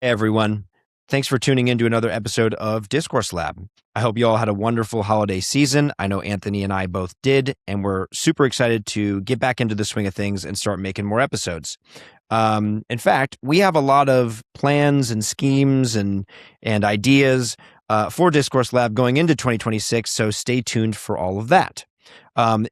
Hey everyone. Thanks for tuning in to another episode of Discourse Lab. I hope you all had a wonderful holiday season. I know Anthony and I both did, and we're super excited to get back into the swing of things and start making more episodes. In fact, we have a lot of plans and schemes and ideas for Discourse Lab going into 2026, so stay tuned for all of that.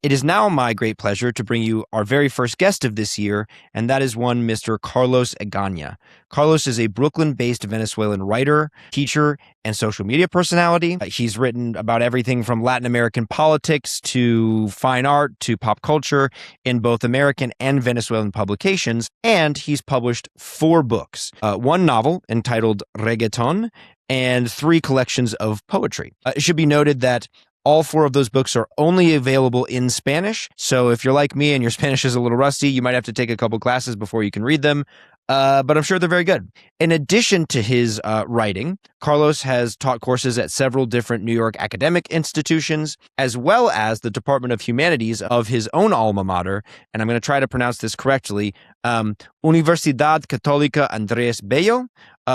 It is now my great pleasure to bring you our very first guest of this year, and that is one Mr. Carlos Egaña. Carlos is a Brooklyn-based Venezuelan writer, teacher, and social media personality. He's written about everything from Latin American politics to fine art to pop culture in both American and Venezuelan publications, and he's published 4 books, 1 novel entitled Reggaetón, and 3 collections of poetry. It should be noted that all 4 of those books are only available in Spanish, so if you're like me and your Spanish is a little rusty, you might have to take a couple classes before you can read them, but I'm sure they're very good. In addition to his writing, Carlos has taught courses at several different New York academic institutions, as well as the Department of Humanities of his own alma mater, and I'm going to try to pronounce this correctly, Universidad Católica Andrés Bello,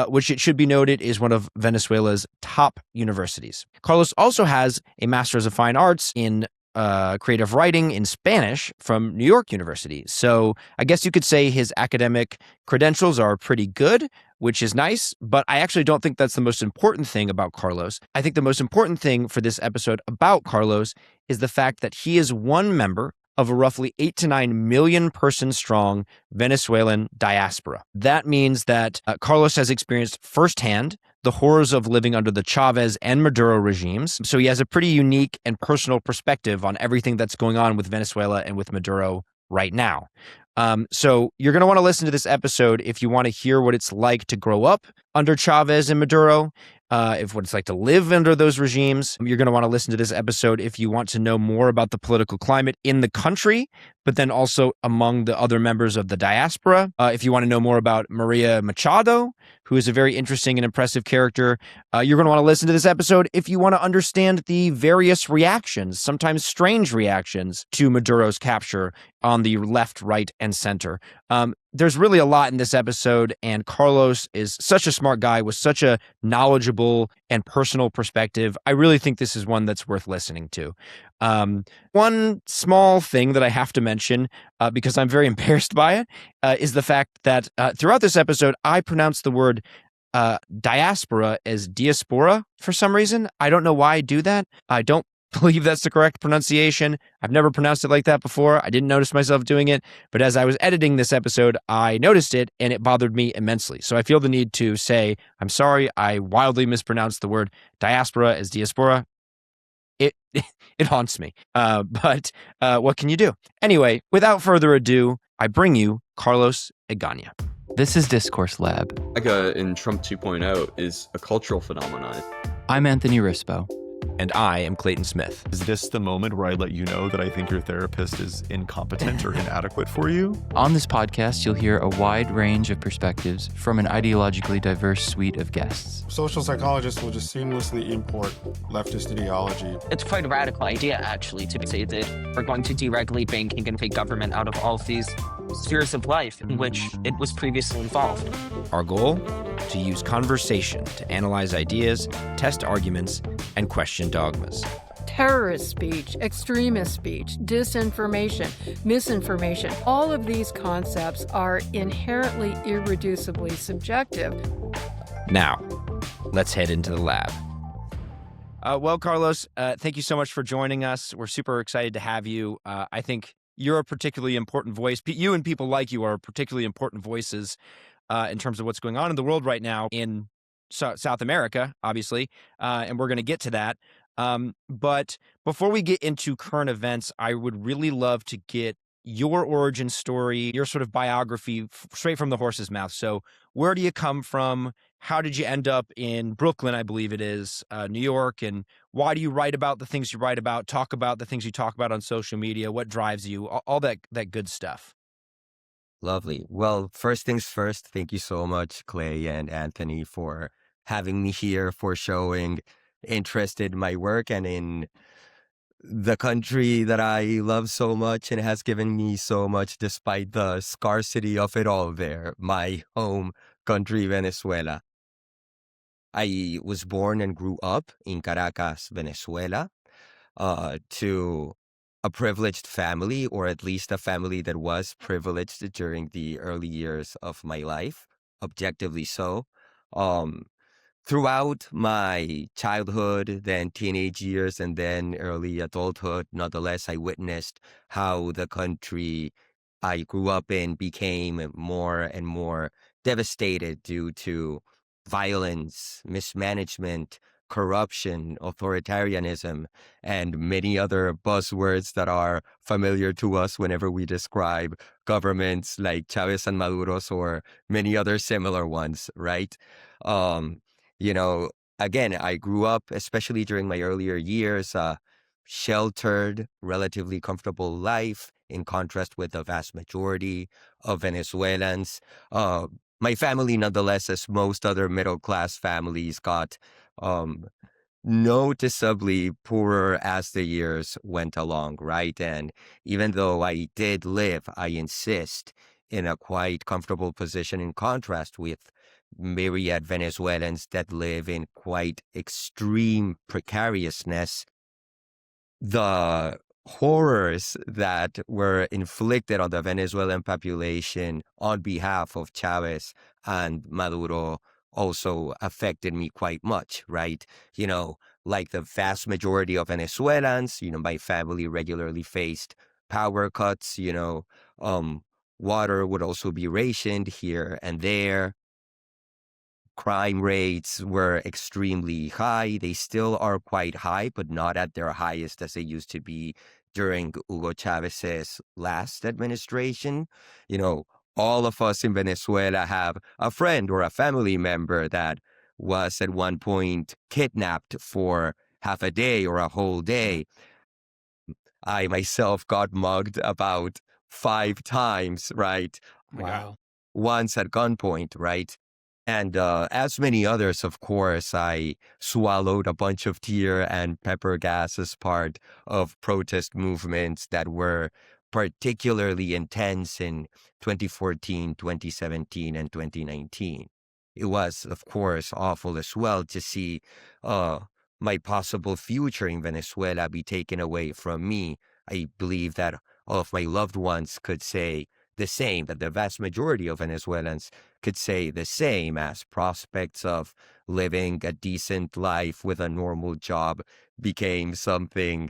which it should be noted is one of Venezuela's top universities. Carlos also has a Master's of Fine Arts in creative writing in Spanish from New York University. So I guess you could say his academic credentials are pretty good, which is nice, but I actually don't think that's the most important thing about Carlos. I think the most important thing for this episode about Carlos is the fact that he is one member of a roughly 8 to 9 million person strong Venezuelan diaspora. That means that Carlos has experienced firsthand the horrors of living under the Chavez and Maduro regimes. So he has a pretty unique and personal perspective on everything that's going on with Venezuela and with Maduro right now. So you're going to want to listen to this episode if you want to hear what it's like to grow up under Chavez and Maduro, if what it's like to live under those regimes. You're going to want to listen to this episode if you want to know more about the political climate in the country, but then also among the other members of the diaspora. If you want to know more about Maria Machado, who is a very interesting and impressive character, you're going to want to listen to this episode if you want to understand the various reactions, sometimes strange reactions, to Maduro's capture on the left, right, and center. There's really a lot in this episode, and Carlos is such a smart guy with such a knowledgeable and personal perspective. I really think this is one that's worth listening to. One small thing that I have to mention, because I'm very embarrassed by it, is the fact that throughout this episode, I pronounce the word diaspora as diaspora for some reason. I don't know why I do that. I don't believe that's the correct pronunciation. I've never pronounced it like that before. I didn't notice myself doing it, but as I was editing this episode, I noticed it and it bothered me immensely. So I feel the need to say, I'm sorry, I wildly mispronounced the word diaspora as diaspora. It haunts me. But what can you do? Anyway, without further ado, I bring you Carlos Egaña. This is Discourse Lab. MAGA in Trump 2.0 is a cultural phenomenon. I'm Anthony Rispo. And I am Clayton Smith. Is this the moment where I let you know that I think your therapist is incompetent or inadequate for you? On this podcast, you'll hear a wide range of perspectives from an ideologically diverse suite of guests. Social psychologists will just seamlessly import leftist ideology. It's quite a radical idea, actually, to say that we're going to deregulate banking and take government out of all of these spheres of life in which it was previously involved. Our goal? To use conversation to analyze ideas, test arguments, and question dogmas. Terrorist speech, extremist speech, disinformation, misinformation, all of these concepts are inherently irreducibly subjective. Now, let's head into the lab. Well, Carlos, thank you so much for joining us. We're super excited to have you. I think you're a particularly important voice. You and people like you are particularly important voices in terms of what's going on in the world right now in South America, obviously, and we're going to get to that. But before we get into current events, I would really love to get your origin story, your sort of biography straight from the horse's mouth. So where do you come from? How did you end up in Brooklyn, I believe it is, New York? And why do you write about the things you write about, talk about the things you talk about on social media? What drives you? All that good stuff. Lovely. Well, first things first, thank you so much, Clay and Anthony, for having me here, for showing interest in my work and in the country that I love so much and has given me so much despite the scarcity of it all there. My home country, Venezuela. I was born and grew up in Caracas, Venezuela, to a privileged family, or at least a family that was privileged during the early years of my life, objectively so. Um, Throughout my childhood, then teenage years, and then early adulthood, nonetheless, I witnessed how the country I grew up in became more and more devastated due to violence, mismanagement, corruption, authoritarianism, and many other buzzwords that are familiar to us whenever we describe governments like Chavez and Maduro's or many other similar ones, right? Um, you know, again, I grew up, especially during my earlier years, sheltered, relatively comfortable life in contrast with the vast majority of Venezuelans. My family, nonetheless, as most other middle class families, got um, noticeably poorer as the years went along, right? And even though I did live, I insist, in a quite comfortable position in contrast with myriad Venezuelans that live in quite extreme precariousness, the horrors that were inflicted on the Venezuelan population on behalf of Chavez and Maduro also affected me quite much, right? Like the vast majority of Venezuelans, my family regularly faced power cuts, water would also be rationed here and there. Crime rates were extremely high. They still are quite high, but not at their highest as they used to be during Hugo Chavez's last administration. You know, all of us in Venezuela have a friend or a family member that was at one point kidnapped for half a day or a whole day. I myself got mugged about 5 times, right? Wow. Once at gunpoint, right? And as many others, of course, I swallowed a bunch of tear and pepper gas as part of protest movements that were particularly intense in 2014, 2017, and 2019. It was, of course, awful as well to see uh, my possible future in Venezuela be taken away from me. I believe that all of my loved ones could say the same, that the vast majority of Venezuelans could say the same, as prospects of living a decent life with a normal job became something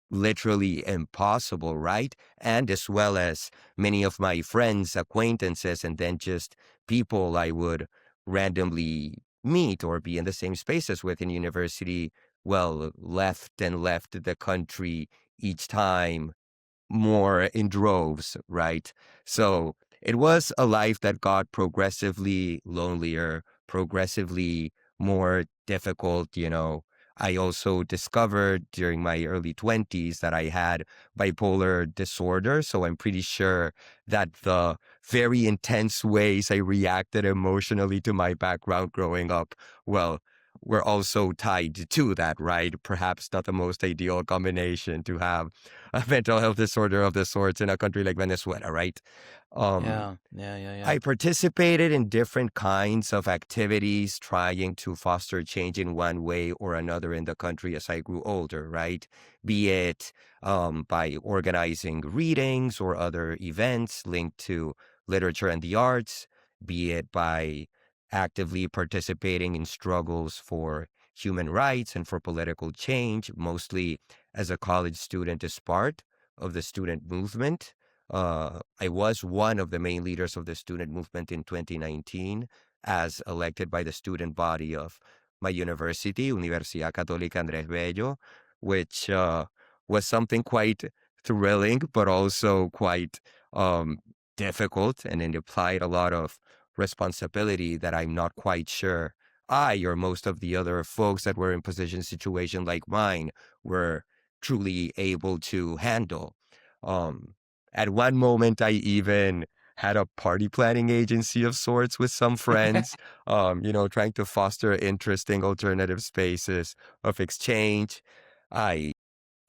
literally impossible, right? And as well as many of my friends, acquaintances, and then just people I would randomly meet or be in the same spaces with in university, well, left the country each time more in droves, right? So it was a life that got progressively lonelier, progressively more difficult. I also discovered during my early 20s that I had bipolar disorder. So I'm pretty sure that the very intense ways I reacted emotionally to my background growing up, well, were also tied to that, right? Perhaps not the most ideal combination to have a mental health disorder of the sorts in a country like Venezuela, right? Yeah. I participated in different kinds of activities trying to foster change in one way or another in the country as I grew older, right? Be it by organizing readings or other events linked to literature and the arts, be it by actively participating in struggles for human rights and for political change, mostly as a college student as part of the student movement. I was one of the main leaders of the student movement in 2019 as elected by the student body of my university, Universidad Católica Andrés Bello, which was something quite thrilling, but also quite difficult, and it implied a lot of responsibility that I'm not quite sure I or most of the other folks that were in situation like mine were truly able to handle. At one moment, I even had a party planning agency of sorts with some friends, trying to foster interesting alternative spaces of exchange. I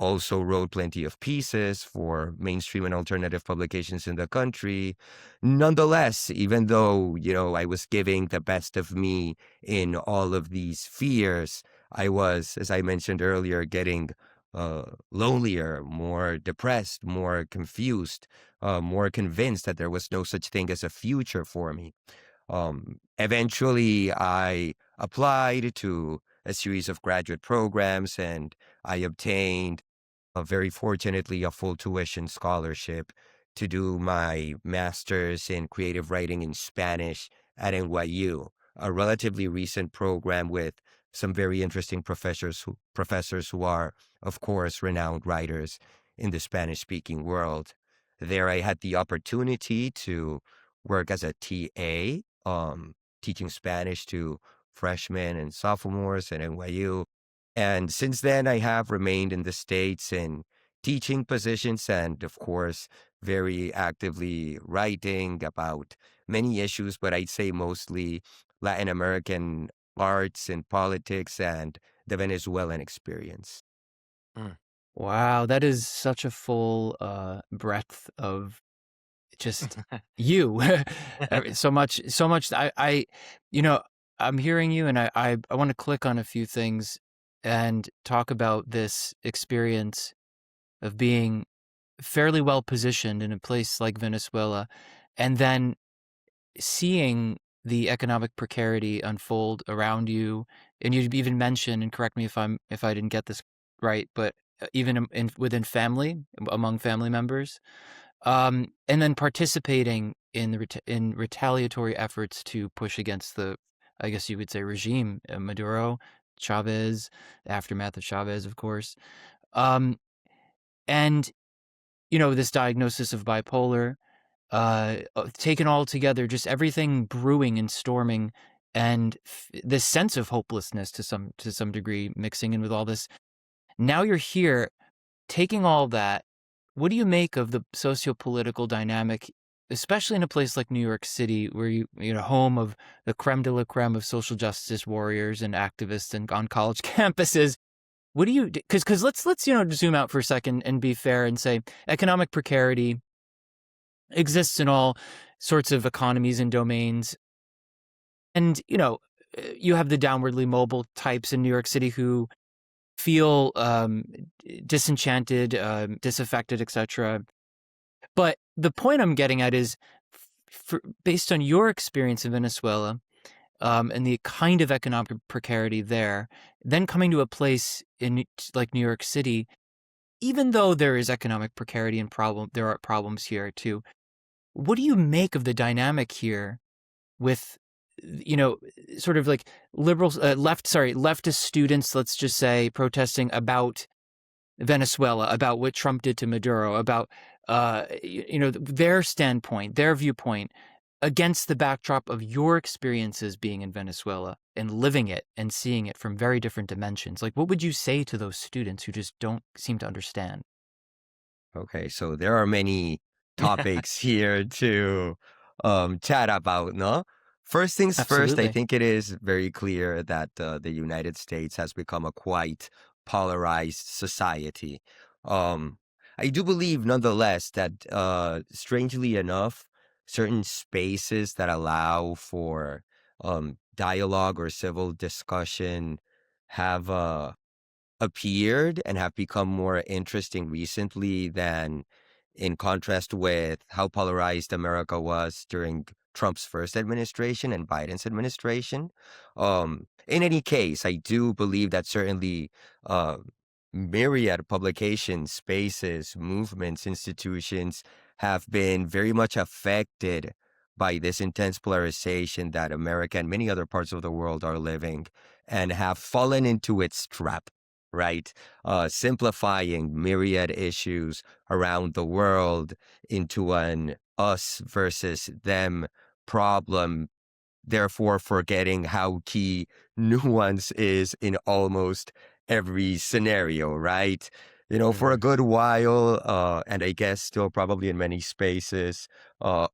also wrote plenty of pieces for mainstream and alternative publications in the country. Nonetheless, even though, I was giving the best of me in all of these spheres, I was, as I mentioned earlier, getting lonelier, more depressed, more confused, more convinced that there was no such thing as a future for me. Eventually, I applied to a series of graduate programs, and I obtained, very fortunately, a full tuition scholarship to do my master's in creative writing in Spanish at NYU, a relatively recent program with some very interesting professors who are, of course, renowned writers in the Spanish-speaking world. There, I had the opportunity to work as a TA, teaching Spanish to freshmen and sophomores at NYU. And since then, I have remained in the States in teaching positions and, of course, very actively writing about many issues, but I'd say mostly Latin American arts and politics and the Venezuelan experience. Wow, that is such a full breadth of just you. So much. I'm hearing you, and I want to click on a few things and talk about this experience of being fairly well positioned in a place like Venezuela, and then seeing the economic precarity unfold around you. And you even mentioned, and correct me if I didn't get this right, but even within family, among family members, and then participating in in retaliatory efforts to push against the, I guess you would say, regime, Maduro, Chavez, the aftermath of Chavez, of course, and this diagnosis of bipolar, taken all together, just everything brewing and storming, and this sense of hopelessness to some degree mixing in with all this. Now you're here, taking all that. What do you make of the socio-political dynamic, especially in a place like New York City, where home of the creme de la creme of social justice warriors and activists and on college campuses? What do you, because let's zoom out for a second and be fair and say economic precarity exists in all sorts of economies and domains. And, you have the downwardly mobile types in New York City who feel disenchanted, disaffected, etc. But the point I'm getting at is, based on your experience in Venezuela, and the kind of economic precarity there, then coming to a place like New York City, even though there is economic precarity and there are problems here too. What do you make of the dynamic here with, sort of like liberals, leftist students, let's just say, protesting about Venezuela, about what Trump did to Maduro, about, their standpoint, their viewpoint, against the backdrop of your experiences being in Venezuela and living it and seeing it from very different dimensions? Like, what would you say to those students who just don't seem to understand? Okay, so there are many topics here to chat about, no? First things first, I Absolutely. think it is very clear that the United States has become a quite polarized society. I do believe, nonetheless, that strangely enough, certain spaces that allow for dialogue or civil discussion have appeared and have become more interesting recently than in contrast with how polarized America was during Trump's first administration and Biden's administration. In any case, I do believe that certainly uh, myriad publications, spaces, movements, institutions have been very much affected by this intense polarization that America and many other parts of the world are living, and have fallen into its trap, right? Simplifying myriad issues around the world into an us versus them problem, therefore forgetting how key nuance is in almost every scenario, right? For a Mhm. good while, and I guess still probably in many spaces,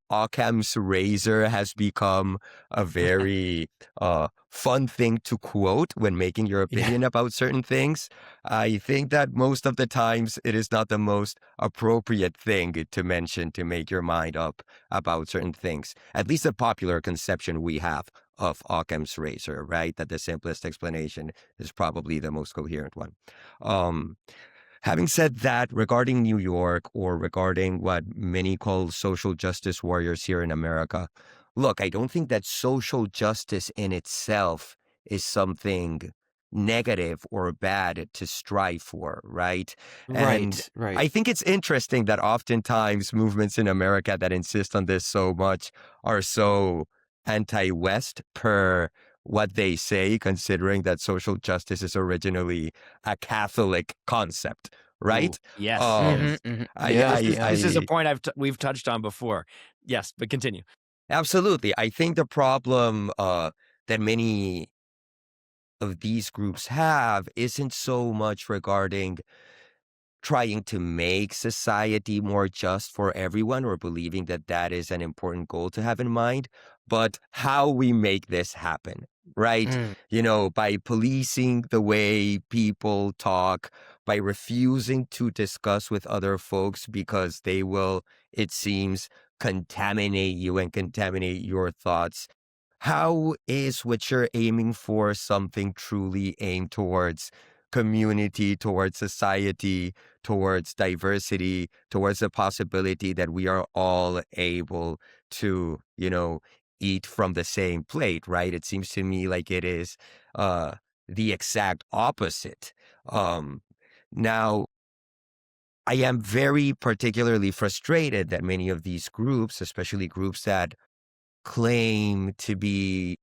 Occam's razor has become a very fun thing to quote when making your Yeah. opinion about certain things. I think that most of the times it is not the most appropriate thing to mention to make your mind up about certain things. At least a popular conception we have of Occam's razor, right? That the simplest explanation is probably the most coherent one. Um, Having said that, regarding New York or regarding what many call social justice warriors here in America, look, I don't think that social justice in itself is something negative or bad to strive for, right? And Right, right. I think it's interesting that oftentimes movements in America that insist on this so much are so anti-West per what they say, considering that social justice is originally a Catholic concept, right? Ooh, yes, Um, yes. Mhm, mhm. I, Yeah, I, yeah. This is a I, point we've touched on before. Yes, but continue. absolutely. I think the problem that many of these groups have isn't so much regarding trying to make society more just for everyone or believing that that is an important goal to have in mind, but how we make this happen, right? Mm, By policing the way people talk, by refusing to discuss with other folks because they will, it seems, contaminate you and contaminate your thoughts. How is what you're aiming for something truly aimed towards community, towards society, towards diversity, towards the possibility that we are all able to, eat from the same plate, right? It seems to me like it is the exact opposite. Um, Now, I am very particularly frustrated that many of these groups, especially groups that claim to be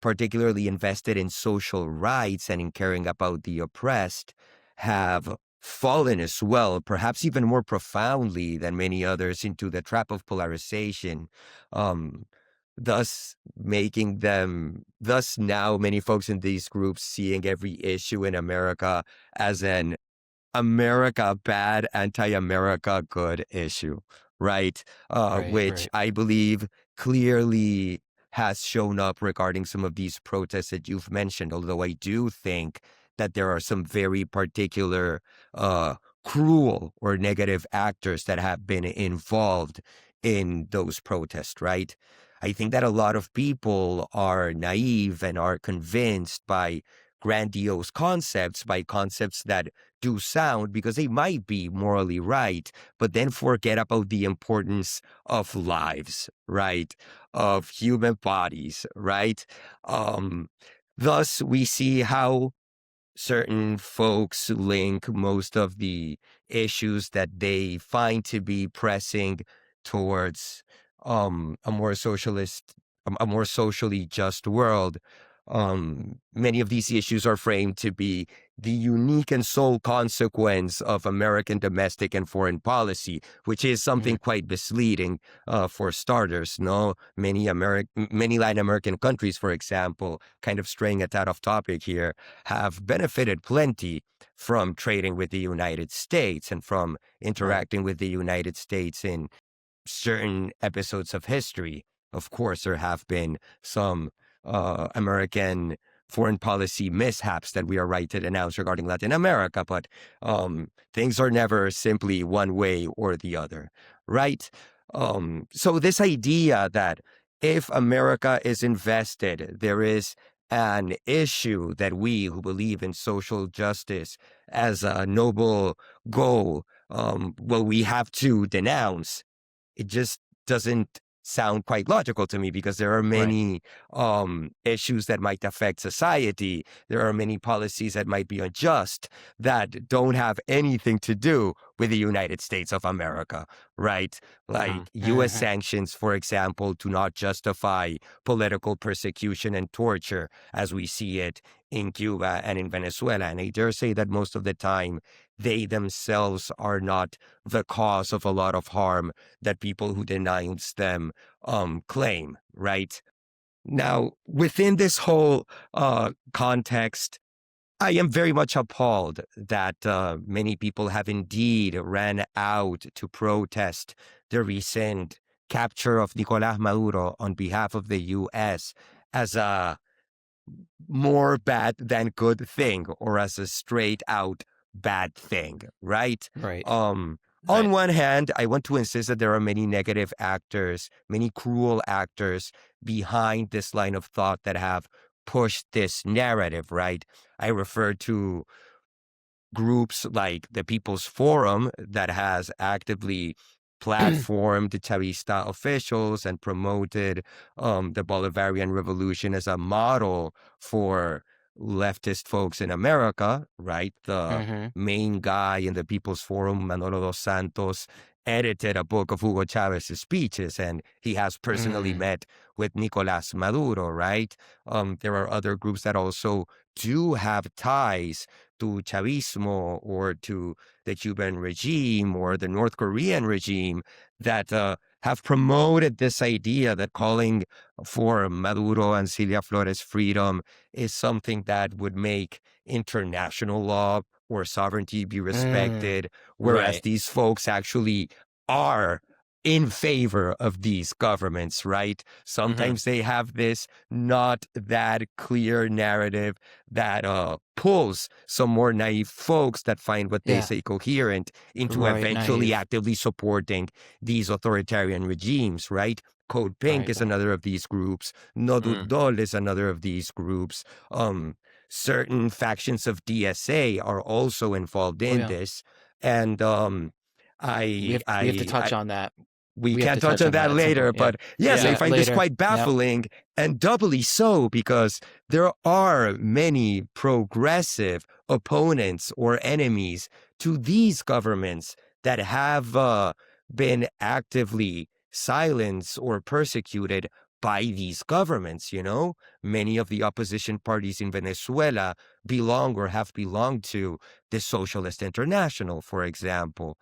particularly invested in social rights and in caring about the oppressed, have fallen as well, perhaps even more profoundly than many others, into the trap of polarization. Um, thus now many folks in these groups seeing every issue in America as an America bad, anti-America good issue, right? right, Which right. I believe clearly has shown up regarding some of these protests that you've mentioned, although I do think that there are some very particular cruel or negative actors that have been involved in those protests, right? I think that a lot of people are naive and are convinced by grandiose concepts, by concepts that do sound because they might be morally right, but then forget about the importance of lives, right? Of human bodies, right? Um, Thus, we see how certain folks link most of the issues that they find to be pressing towards a more socialist, a more socially just world. Many of these issues are framed to be the unique and sole consequence of American domestic and foreign policy, which is something Mm, quite misleading for starters. No, many Latin American countries, for example, kind of straying a tad off topic here, have benefited plenty from trading with the United States and from right. interacting with the United States in certain episodes of history. Of course, there have been some American foreign policy mishaps that we are right to denounce regarding Latin America, but things are never simply one way or the other, right? So this idea that if America is invested, there is an issue that we who believe in social justice as a noble goal, we have to denounce. It just doesn't sound quite logical to me because there are Right. many issues that might affect society. There are many policies that might be unjust that don't have anything to do with the United States of America, right? Like U.S. Mhm. sanctions, for example, do not justify political persecution and torture as we see it in Cuba and in Venezuela. And I dare say that most of the time, they themselves are not the cause of a lot of harm that people who denounce them claim, right? Now, within this whole context, I am very much appalled that many people have indeed ran out to protest the recent capture of Nicolás Maduro on behalf of the U.S. as a more bad than good thing, or as a straight out bad thing, right? Right. On Right. one hand, I want to insist that there are many negative actors, many cruel actors behind this line of thought that have pushed this narrative, right? I refer to groups like the People's Forum that has actively platformed Chavista officials and promoted the Bolivarian Revolution as a model for leftist folks in America, right? The Mm-hmm. main guy in the People's Forum, Manolo dos Santos, edited a book of Hugo Chavez's speeches, and he has personally met with Nicolás Maduro, right? There are other groups that also do have ties to Chavismo or to the Cuban regime or the North Korean regime that have promoted this idea that calling for Maduro and Cilia Flores' freedom is something that would make international law or sovereignty be respected, whereas Right. these folks actually are in favor of these governments, right? Sometimes they have this not that clear narrative that pulls some more naive folks that find what they Yeah. say coherent into Right, eventually naive. actively supporting these authoritarian regimes, right? Code Pink Right. is another of these groups. No Dudol is another of these groups. Certain factions of DSA are also involved in yeah. this. And We have to touch on that. we We have can to touch touch on on that that at some later, point, yeah. but yes, I Yeah, find this later. quite Yep. baffling, and doubly so because there are many progressive opponents or enemies to these governments that have been actively silenced or persecuted by these governments, you know? Many of the opposition parties in Venezuela belong or have belonged to the Socialist International, for example.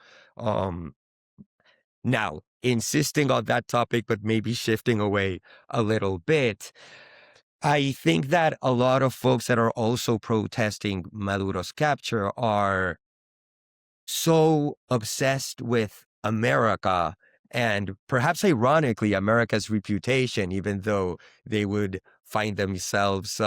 Now, insisting on that topic, but maybe shifting away a little bit, I think that a lot of folks that are also protesting Maduro's capture are so obsessed with America and perhaps ironically America's reputation, even though they would find themselves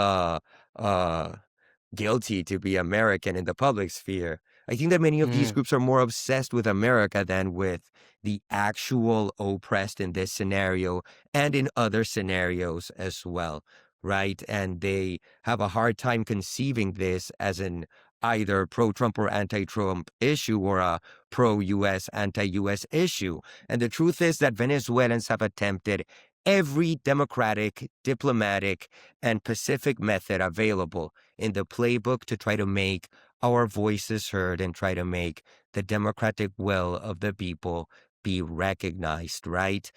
guilty to be American in the public sphere. I think that many of these groups are more obsessed with America than with the actual oppressed in this scenario and in other scenarios as well, right? And they have a hard time conceiving this as an either pro-Trump or anti-Trump issue or a pro-U.S., anti-U.S. issue. And the truth is that Venezuelans have attempted every democratic, diplomatic, and pacific method available in the playbook to try to make our voices heard and try to make the democratic will of the people be recognized, right?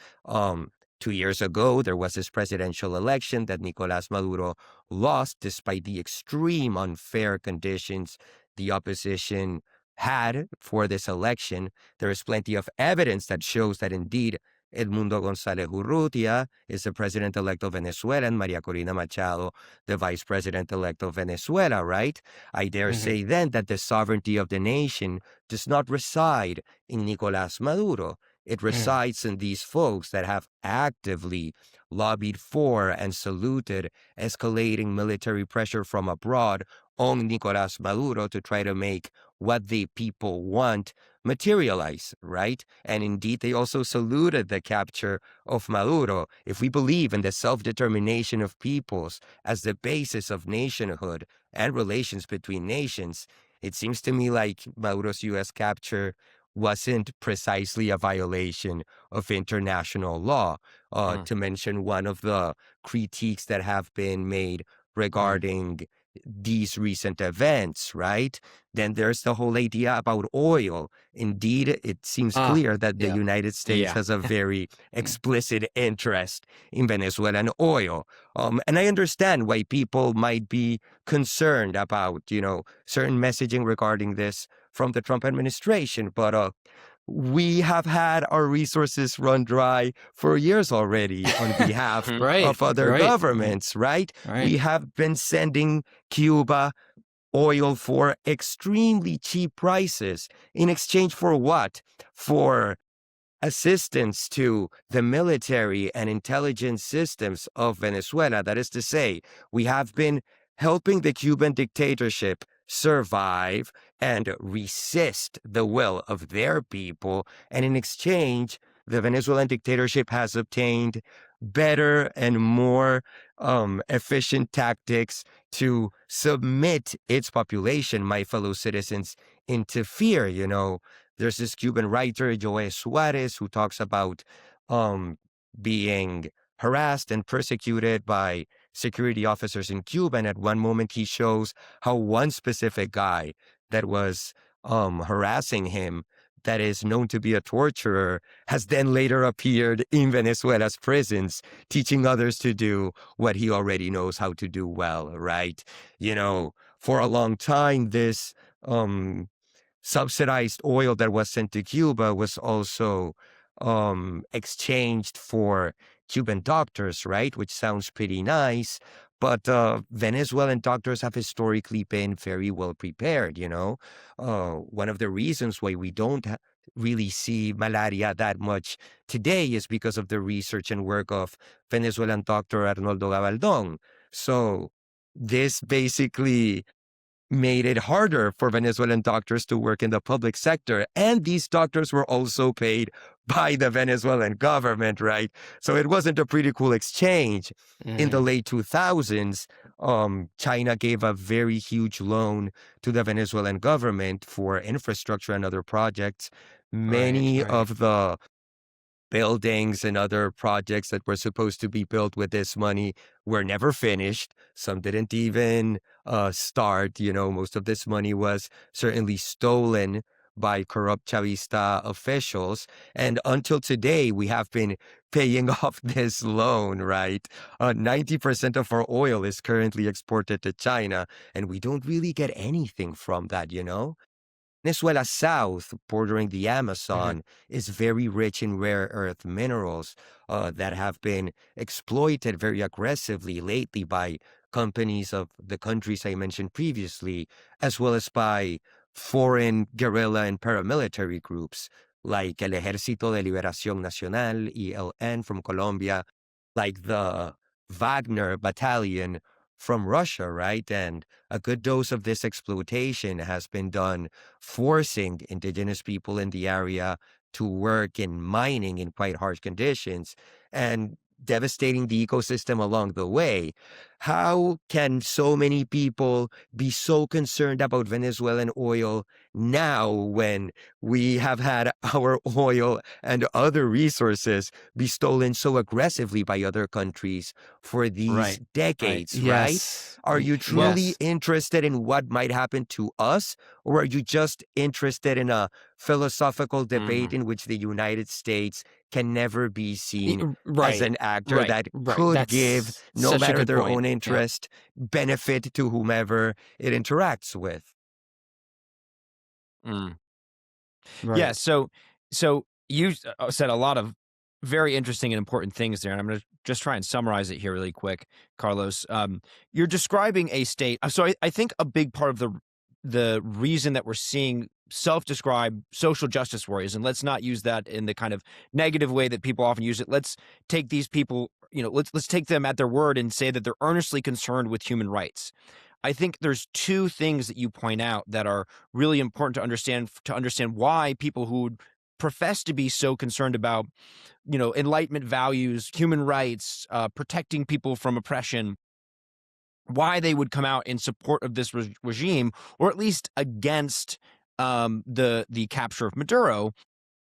2 years ago, there was this presidential election that Nicolás Maduro lost despite the extreme unfair conditions the opposition had for this election. There is plenty of evidence that shows that indeed Edmundo González Urrutia is the president-elect of Venezuela and Maria Corina Machado, the vice president-elect of Venezuela, right? I dare say then that the sovereignty of the nation does not reside in Nicolás Maduro. It resides in these folks that have actively lobbied for and saluted escalating military pressure from abroad on Nicolás Maduro to try to make what the people want materialize, right? And indeed, they also saluted the capture of Maduro. If we believe in the self-determination of peoples as the basis of nationhood and relations between nations, it seems to me like Maduro's U.S. capture wasn't precisely a violation of international law. To mention one of the critiques that have been made regarding these recent events, right? Then there's the whole idea about oil. Indeed, it seems clear that the United States has a very explicit interest in Venezuelan oil. And I understand why people might be concerned about, you know, certain messaging regarding this from the Trump administration, but we have had our resources run dry for years already on behalf of other governments, right? We have been sending Cuba oil for extremely cheap prices. In exchange for what? For assistance to the military and intelligence systems of Venezuela. That is to say, we have been helping the Cuban dictatorship survive and resist the will of their people. And in exchange, the Venezuelan dictatorship has obtained better and more efficient tactics to submit its population, my fellow citizens, into fear. There's this Cuban writer, Joe Suarez, who talks about being harassed and persecuted by security officers in Cuba. And at one moment, he shows how one specific guy that was harassing him, that is known to be a torturer, has then later appeared in Venezuela's prisons, teaching others to do what he already knows how to do well, right? For a long time, this subsidized oil that was sent to Cuba was also exchanged for Cuban doctors, right? Which sounds pretty nice. But Venezuelan doctors have historically been very well prepared, One of the reasons why we don't really see malaria that much today is because of the research and work of Venezuelan doctor Arnoldo Gabaldon. So this basically made it harder for Venezuelan doctors to work in the public sector. And these doctors were also paid by the Venezuelan government, right? So it wasn't a pretty cool exchange. In the late 2000s, China gave a very huge loan to the Venezuelan government for infrastructure and other projects. Many of the buildings and other projects that were supposed to be built with this money were never finished. Some didn't even start. Most of this money was certainly stolen by corrupt Chavista officials. And until today, we have been paying off this loan, right? 90% of our oil is currently exported to China, and we don't really get anything from that, Venezuela South, bordering the Amazon, is very rich in rare earth minerals that have been exploited very aggressively lately by companies of the countries I mentioned previously, as well as by foreign guerrilla and paramilitary groups like El Ejército de Liberación Nacional, ELN, from Colombia, like the Wagner Battalion from Russia, right? And a good dose of this exploitation has been done, forcing indigenous people in the area to work in mining in quite harsh conditions and devastating the ecosystem along the way. How can so many people be so concerned about Venezuelan oil now when we have had our oil and other resources be stolen so aggressively by other countries for these decades, right? Yes. Are you truly Yes. interested in what might happen to us, or are you just interested in a philosophical debate in which the United States can never be seen as an actor that could That's give, no such a matter good their point. own interest, benefit to whomever it interacts with? Right. Yeah. So you said a lot of very interesting and important things there, and I'm going to just try and summarize it here really quick, Carlos. You're describing a state. So I think a big part of the reason that we're seeing self-described social justice warriors, and let's not use that in the kind of negative way that people often use it. Let's take these people, let's take them at their word and say that they're earnestly concerned with human rights. I think there's two things that you point out that are really important to understand why people who profess to be so concerned about, Enlightenment values, human rights, protecting people from oppression, why they would come out in support of this regime, or at least against the capture of Maduro.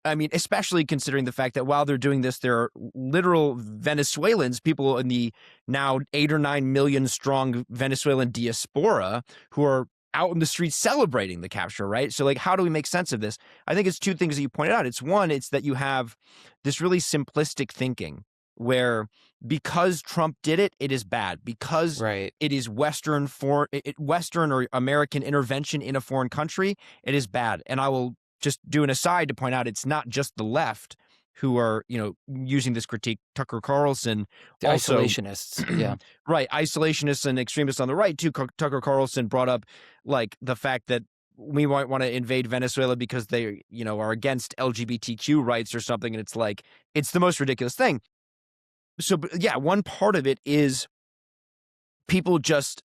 I mean, especially considering the fact that while they're doing this, there are literal Venezuelans, people in the now 8 or 9 million strong Venezuelan diaspora, who are out in the streets celebrating the capture, right? So how do we make sense of this? I think it's two things that you pointed out. It's one, it's that you have this really simplistic thinking where because Trump did it, it is bad. Because it is Western or American intervention in a foreign country, it is bad. And I will just do an aside to point out it's not just the left who are, using this critique. Tucker Carlson, The also isolationists. Yeah. right, isolationists and extremists on the right too. Tucker Carlson brought up like the fact that we might want to invade Venezuela because they, are against LGBTQ rights or something, and it's like it's the most ridiculous thing. So yeah, one part of it is people just,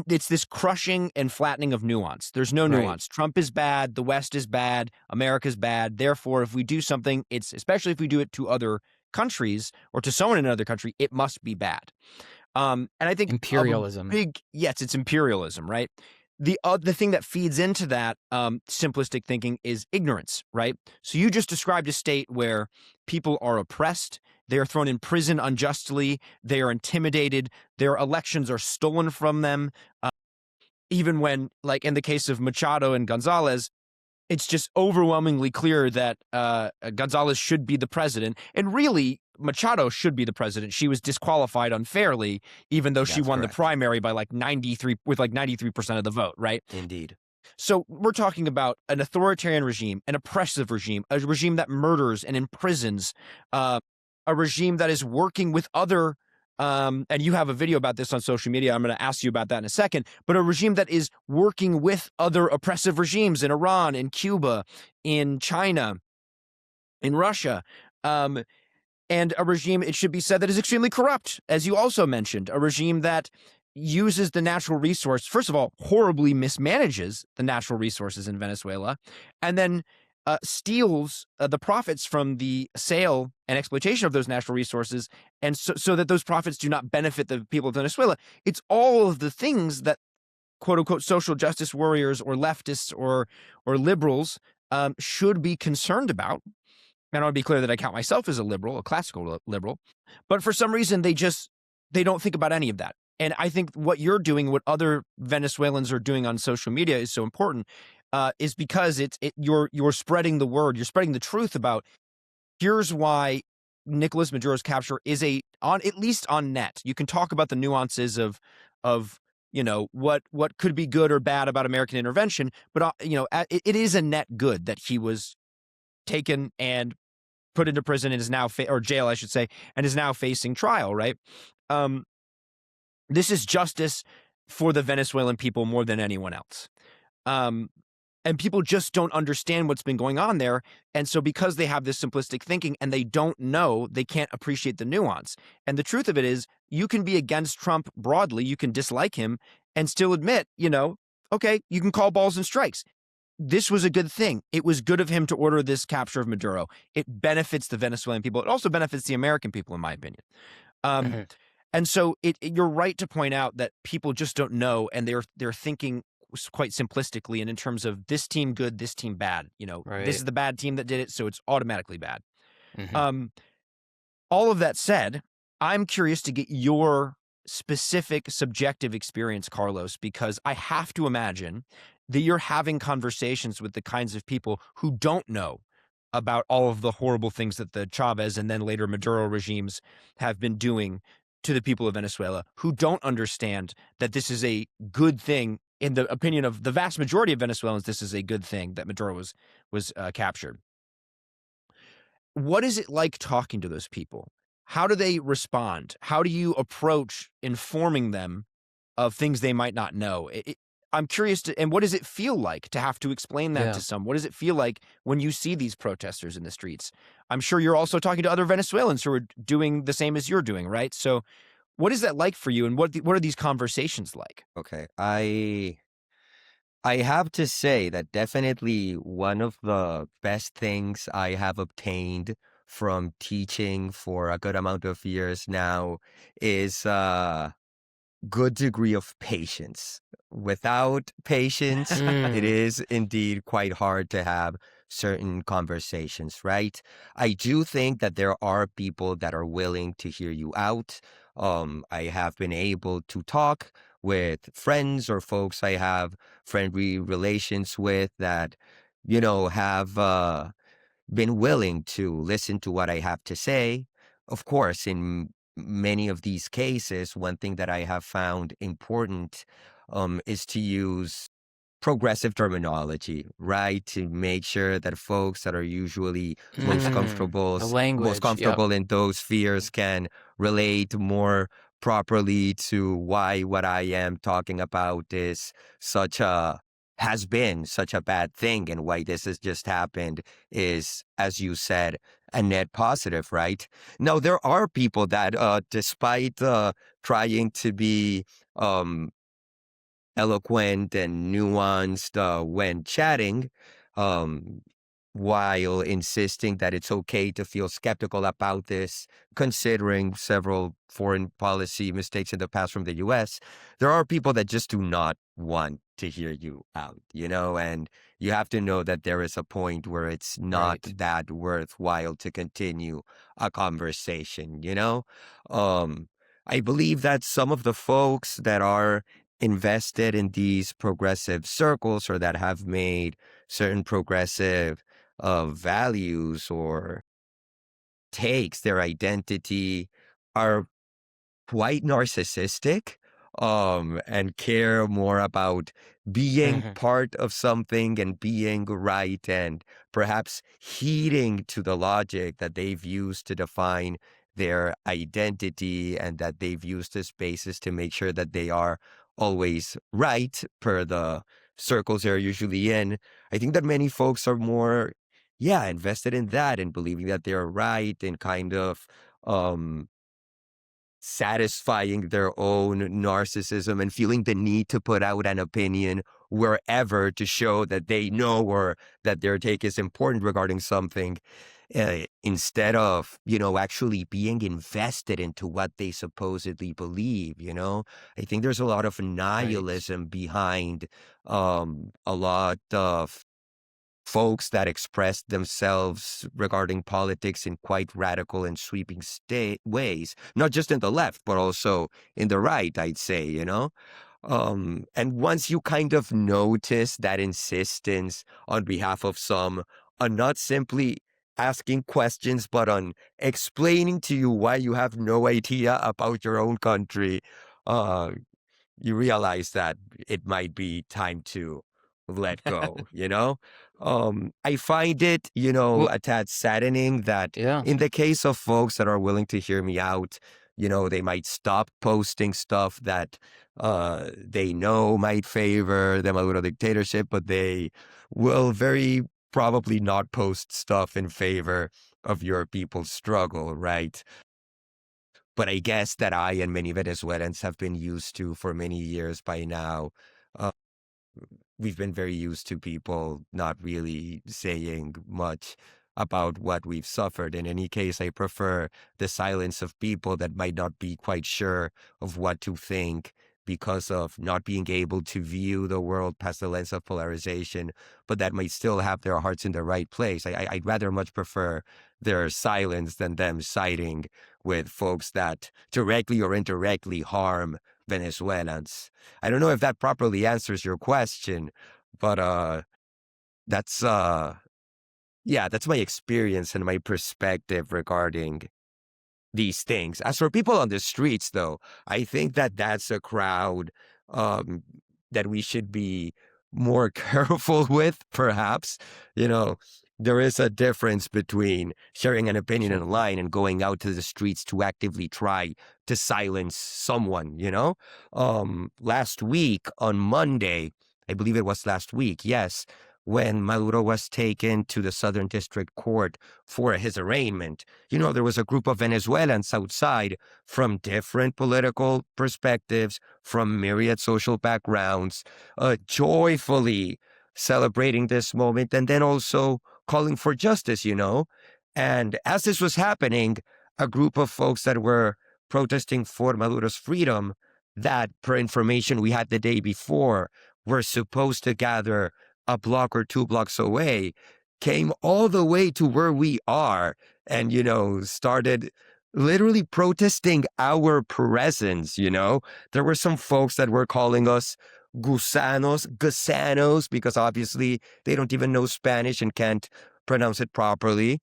it's this crushing and flattening of nuance. There's no Right. nuance. Trump is bad. The West is bad. America's bad. Therefore, if we do something, especially if we do it to other countries or to someone in another country, it must be bad. And I think Imperialism. Yes, it's imperialism, right? The thing that feeds into that simplistic thinking is ignorance, right? So you just described a state where people are oppressed, they are thrown in prison unjustly, they are intimidated, their elections are stolen from them. Even when, like in the case of Machado and Gonzalez, it's just overwhelmingly clear that Gonzalez should be the president. And really, Machado should be the president. She was disqualified unfairly, even though she That's won correct. the primary by like 93% of the vote, right? Indeed. So we're talking about an authoritarian regime, an oppressive regime, a regime that murders and imprisons, a regime that is working with other, and you have a video about this on social media. I'm going to ask you about that in a second, but a regime that is working with other oppressive regimes in Iran, in Cuba, in China, in Russia, and a regime, it should be said, that is extremely corrupt, as you also mentioned, a regime that uses the natural resource, first of all, horribly mismanages the natural resources in Venezuela, and then steals the profits from the sale and exploitation of those natural resources, and so that those profits do not benefit the people of Venezuela. It's all of the things that quote unquote social justice warriors or leftists or liberals should be concerned about. And I want to be clear that I count myself as a liberal, a classical liberal, but for some reason they don't think about any of that. And I think what you're doing, what other Venezuelans are doing on social media is so important, is because you're spreading the word, you're spreading the truth about here's why Nicolas Maduro's capture is at least on net. You can talk about the nuances of what could be good or bad about American intervention, but it is a net good that he was taken and put into prison and is now or jail, I should say, and is now facing trial, right? This is justice for the Venezuelan people more than anyone else. And people just don't understand what's been going on there. And so because they have this simplistic thinking and they don't know, they can't appreciate the nuance. And the truth of it is, you can be against Trump broadly, you can dislike him and still admit, okay, you can call balls and strikes. This was a good thing. It was good of him to order this capture of Maduro. It benefits the Venezuelan people. It also benefits the American people, in my opinion. And so you're right to point out that people just don't know, and they're thinking quite simplistically and in terms of this team good, this team bad. Right. This is the bad team that did it, so it's automatically bad. Mhm. All of that said, I'm curious to get your specific subjective experience, Carlos, because I have to imagine that you're having conversations with the kinds of people who don't know about all of the horrible things that the Chavez and then later Maduro regimes have been doing to the people of Venezuela, who don't understand that this is a good thing. In the opinion of the vast majority of Venezuelans, this is a good thing that Maduro was captured. What is it like talking to those people? How do they respond? How do you approach informing them of things they might not know? I'm curious and what does it feel like to have to explain that Yeah. to some? What does it feel like when you see these protesters in the streets? I'm sure you're also talking to other Venezuelans who are doing the same as you're doing, right? So what is that like for you, and what are these conversations like? Okay. I have to say that definitely one of the best things I have obtained from teaching for a good amount of years now is a good degree of patience. Without patience, it is indeed quite hard to have certain conversations, right? I do think that there are people that are willing to hear you out. I have been able to talk with friends or folks I have friendly relations with that, have been willing to listen to what I have to say. Of course, in many of these cases, one thing that I have found important is to use progressive terminology, right? To make sure that folks that are usually most The comfortable language. Yep. in those spheres can relate more properly to why what I am talking about is has been such a bad thing, and why this has just happened is, as you said, a net positive, right? Now, there are people that, despite trying to be eloquent and nuanced when chatting, um, while insisting that it's okay to feel skeptical about this, considering several foreign policy mistakes in the past from the US, there are people that just do not want to hear you out, and you have to know that there is a point where it's not Right. that worthwhile to continue a conversation, I believe that some of the folks that are invested in these progressive circles, or that have made certain progressive values or takes their identity, are quite narcissistic, and care more about being Mhm. part of something and being right, and perhaps heeding to the logic that they've used to define their identity, and that they've used as basis to make sure that they are always right per the circles they're usually in. I think that many folks are more, invested in that, and believing that they're right, and kind of um satisfying their own narcissism, and feeling the need to put out an opinion wherever to show that they know, or that their take is important regarding something, instead of, actually being invested into what they supposedly believe. I think there's a lot of Right. nihilism behind a lot of folks that express themselves regarding politics in quite radical and sweeping ways, not just in the left, but also in the right, I'd say. And once you kind of notice that insistence on behalf of some on not simply asking questions, but on explaining to you why you have no idea about your own country, uh, you realize that it might be time to let go. I find it, Well, a tad saddening that yeah. in the case of folks that are willing to hear me out, they might stop posting stuff that they know might favor the Maduro dictatorship, but they will very probably not post stuff in favor of your people's struggle, right? But I guess that I and many Venezuelans have been used to for many years by now. Uh, we've been very used to people not really saying much about what we've suffered. In any case, I prefer the silence of people that might not be quite sure of what to think because of not being able to view the world past the lens of polarization, but that might still have their hearts in the right place. I'd rather much prefer their silence than them siding with folks that directly or indirectly harm Venezuelans. I don't know if that properly answers your question, but that's that's my experience and my perspective regarding these things. As for people on the streets, though, I think that that's a crowd um, that we should be more careful with, perhaps. There is a difference between sharing an opinion Certainly. online and going out to the streets to actively try to silence someone. Last week on Monday, I believe it was last week, yes, when Maduro was taken to the Southern District Court for his arraignment, there was a group of Venezuelans outside from different political perspectives, from myriad social backgrounds, joyfully celebrating this moment, and then also calling for justice. And as this was happening, a group of folks that were protesting for Maduro's freedom, that, per information we had the day before, were supposed to gather a block or 2 blocks away, came all the way to where we are and, started literally protesting our presence. There were some folks that were calling us gusanos, because obviously they don't even know Spanish and can't pronounce it properly.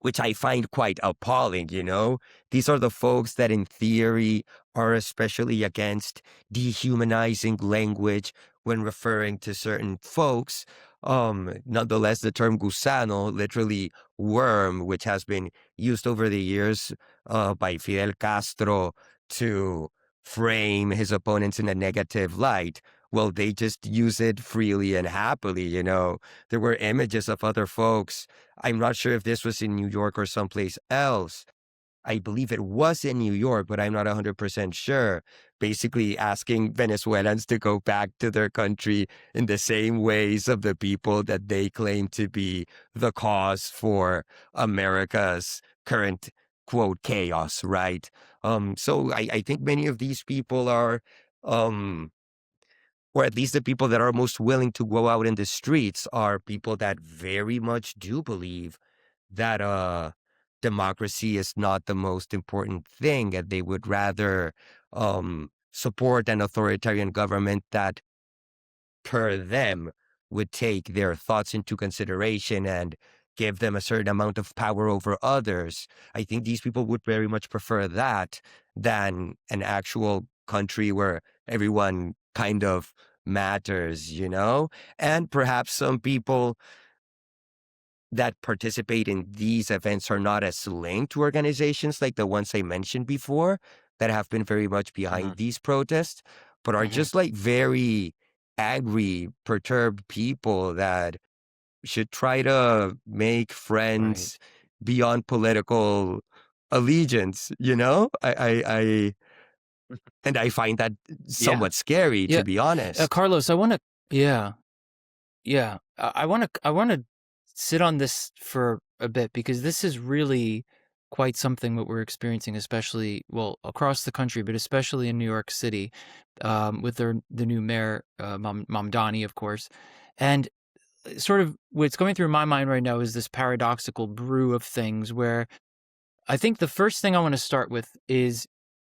which I find quite appalling, you know? These are the folks that in theory are especially against dehumanizing language when referring to certain folks. Nonetheless, the term gusano, literally worm, which has been used over the years by Fidel Castro to frame his opponents in a negative light. Well, they just use it freely and happily, you know? There were images of other folks. I'm not sure if this was in New York or someplace else. I believe it was in New York, but I'm not 100% sure. Basically asking Venezuelans to go back to their country in the same ways of the people that they claim to be the cause for America's current, quote, chaos, right? So I think many of these people are, or at least the people that are most willing to go out in the streets, are people that very much do believe that democracy is not the most important thing, and they would rather support an authoritarian government that, per them, would take their thoughts into consideration and give them a certain amount of power over others. I think these people would very much prefer that than an actual country where everyone kind of matters, you know? And perhaps some people that participate in these events are not as linked to organizations like the ones I mentioned before that have been very much behind these protests, but are just like very angry, perturbed people that should try to make friends beyond political allegiance, you know? And I find that somewhat scary, to be honest. Carlos, I want to, I want to sit on this for a bit, because this is really quite something what we're experiencing, especially, well, across the country, but especially in New York City, with the new mayor, Mamdani, of course. And sort of what's going through my mind right now is this paradoxical brew of things, where I think the first thing I want to start with is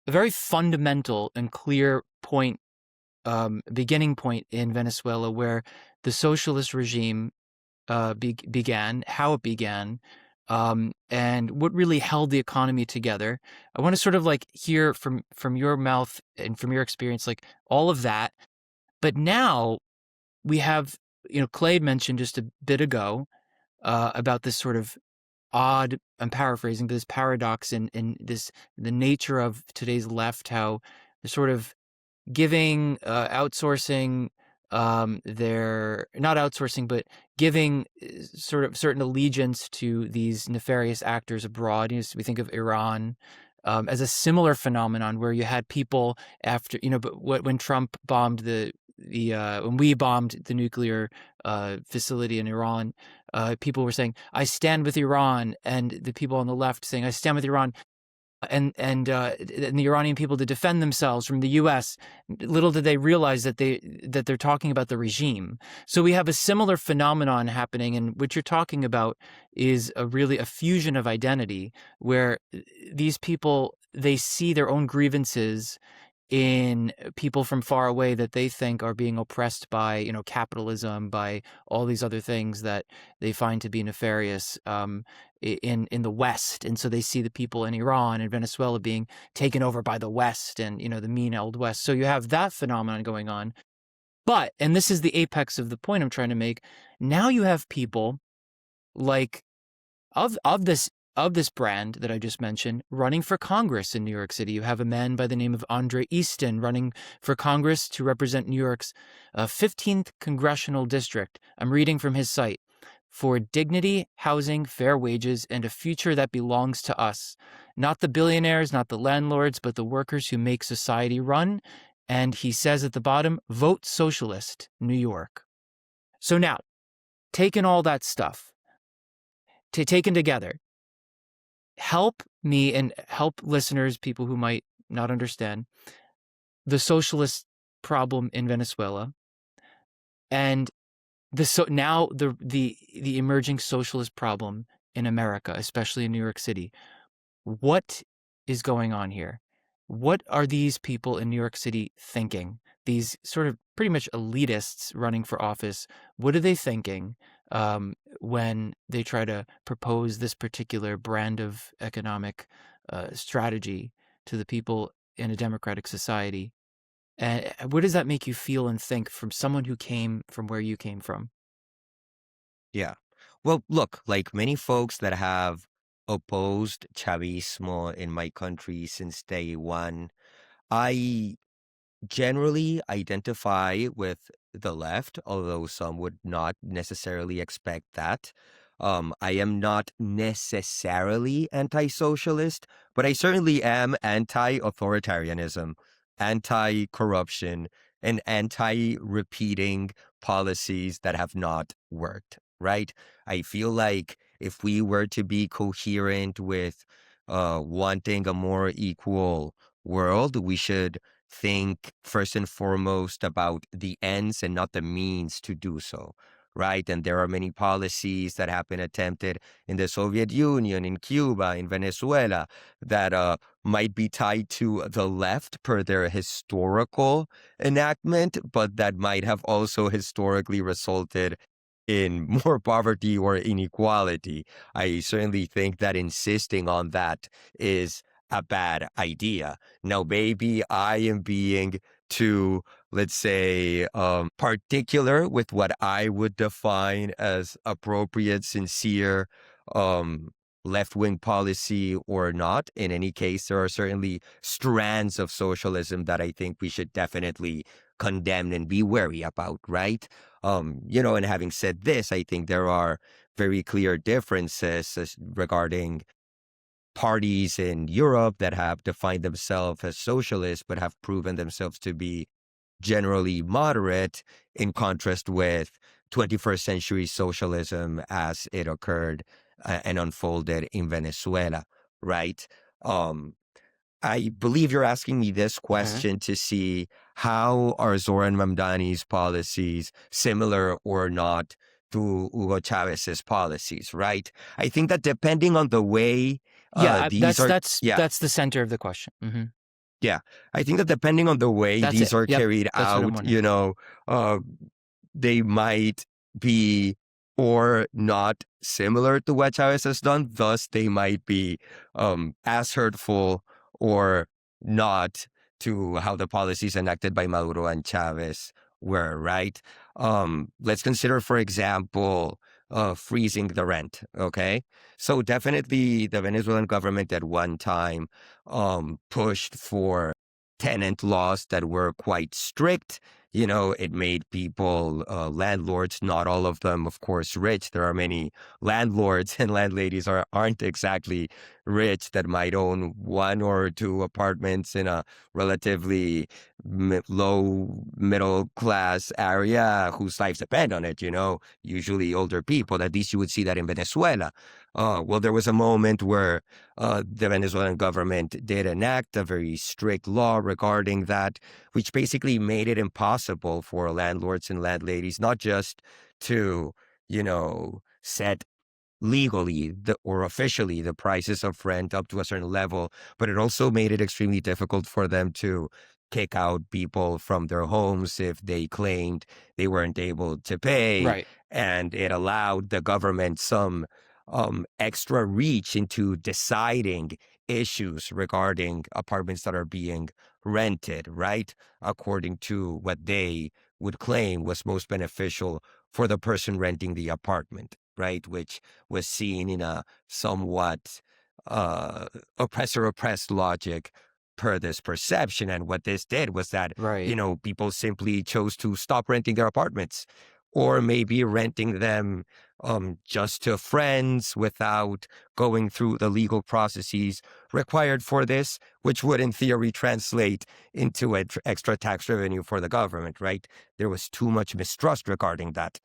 a very fundamental and clear point, beginning point in Venezuela, where the socialist regime began, how it began, and what really held the economy together. I want to sort of like hear from your mouth and from your experience, like all of that. But now we have, Clay mentioned just a bit ago about this sort of odd, I'm paraphrasing, but this paradox in the nature of today's left, how they're sort of giving, outsourcing, they're not outsourcing, but giving sort of certain allegiance to these nefarious actors abroad. We think of Iran as a similar phenomenon, where you had people after, but when Trump bombed when we bombed the nuclear facility in Iran, people were saying, "I stand with Iran," and the people on the left saying, "I stand with Iran." And the Iranian people to defend themselves from the U.S. Little did they realize that they're talking about the regime. So we have a similar phenomenon happening, and what you're talking about is really a fusion of identity, where these people, they see their own grievances in people from far away that they think are being oppressed by, capitalism, by all these other things that they find to be nefarious in the West. And so they see the people in Iran and Venezuela being taken over by the West and, the mean old West. So you have that phenomenon going on. But, and this is the apex of the point I'm trying to make, now you have people like of this brand that I just mentioned running for Congress in New York City. You have a man by the name of Andre Easton running for Congress to represent New York's 15th congressional district. I'm reading from his site. "For dignity, housing, fair wages, and a future that belongs to us. Not the billionaires, not the landlords, but the workers who make society run." And he says at the bottom, "Vote Socialist, New York." So now, taking all that stuff, taken together, help me and help listeners, people who might not understand the socialist problem in Venezuela, and now the emerging socialist problem in America, especially in New York City. What is going on here? What are these people in New York City thinking? These sort of pretty much elitists running for office. What are they thinking? when they try to propose this particular brand of economic strategy to the people in a democratic society. And what does that make you feel and think from someone who came from where you came from? Yeah. Well, look, like many folks that have opposed Chavismo in my country since day one, I generally identify with the left, although some would not necessarily expect that. I am not necessarily anti-socialist, but I certainly am anti-authoritarianism, anti-corruption, and anti-repeating policies that have not worked, right? I feel like if we were to be coherent with wanting a more equal world, we should think first and foremost about the ends and not the means to do so, right? And there are many policies that have been attempted in the Soviet Union, in Cuba, in Venezuela, that might be tied to the left per their historical enactment, but that might have also historically resulted in more poverty or inequality. I certainly think that insisting on that is a bad idea. Now, maybe I am being too, let's say, particular with what I would define as appropriate, sincere, left-wing policy or not. In any case, there are certainly strands of socialism that I think we should definitely condemn and be wary about, right? And having said this, I think there are very clear differences regarding parties in Europe that have defined themselves as socialists but have proven themselves to be generally moderate, in contrast with 21st century socialism as it occurred and unfolded in Venezuela, right? I believe you're asking me this question to see how are Zoran Mamdani's policies similar or not to Hugo Chavez's policies, right? I think that depending on the way that's yeah, that's the center of the question. yeah, I think that depending on the way That's these it. are Yep, carried that's what I'm out, wondering. they might be or not similar to what Chavez has done. Thus, they might be as hurtful or not to how the policies enacted by Maduro and Chavez were, right? Let's consider, for example, freezing the rent, okay? So definitely the Venezuelan government at one time pushed for tenant laws that were quite strict. It made people, landlords, not all of them, of course, rich. There are many landlords and landladies aren't exactly rich that might own one or two apartments in a relatively low middle class area whose lives depend on it, usually older people. At least you would see that in Venezuela. Well, there was a moment where the Venezuelan government did enact a very strict law regarding that, which basically made it impossible for landlords and landladies not just to, set legally or officially the prices of rent up to a certain level, but it also made it extremely difficult for them to kick out people from their homes if they claimed they weren't able to pay. Right. And it allowed the government some extra reach into deciding issues regarding apartments that are being rented, right? According to what they would claim was most beneficial for the person renting the apartment, right? Which was seen in a somewhat oppressor-oppressed logic per this perception. And what this did was that, Right. People simply chose to stop renting their apartments, or maybe renting them just to friends without going through the legal processes required for this, which would in theory translate into extra tax revenue for the government, right? There was too much mistrust regarding that.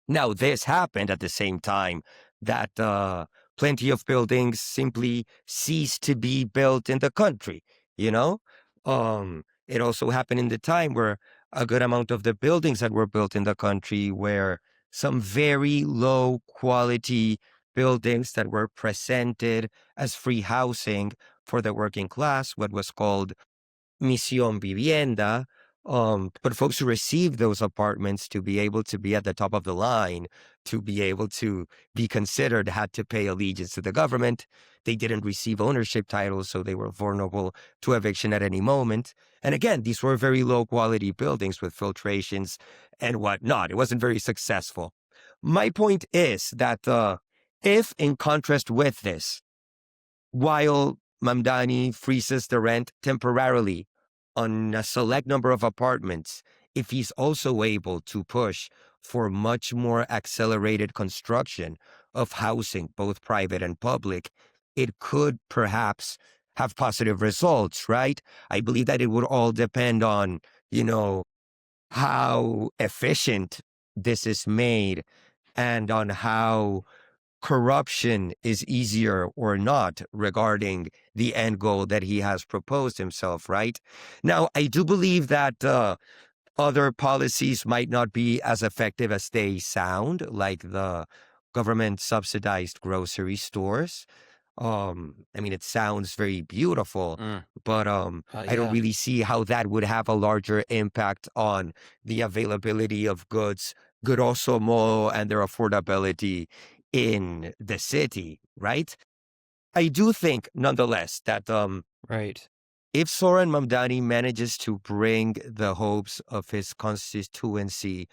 Now, this happened at the same time that plenty of buildings simply ceased to be built in the country, It also happened in the time where a good amount of the buildings that were built in the country were some very low quality buildings that were presented as free housing for the working class, what was called Misión Vivienda, But folks who received those apartments to be able to be at the top of the line, to be able to be considered, had to pay allegiance to the government. They didn't receive ownership titles, so they were vulnerable to eviction at any moment. And again, these were very low quality buildings with filtrations and whatnot. It wasn't very successful. My point is that if, in contrast with this, while Mamdani freezes the rent temporarily on a select number of apartments, if he's also able to push for much more accelerated construction of housing, both private and public, it could perhaps have positive results, right? I believe that it would all depend on, how efficient this is made and on how corruption is easier or not regarding the end goal that he has proposed himself, right? Now, I do believe that other policies might not be as effective as they sound, like the government subsidized grocery stores. It sounds very beautiful, but I don't really see how that would have a larger impact on the availability of goods, grosso modo, and their affordability in the city, right? I do think, nonetheless, that Right. if Soren Mamdani manages to bring the hopes of his constituency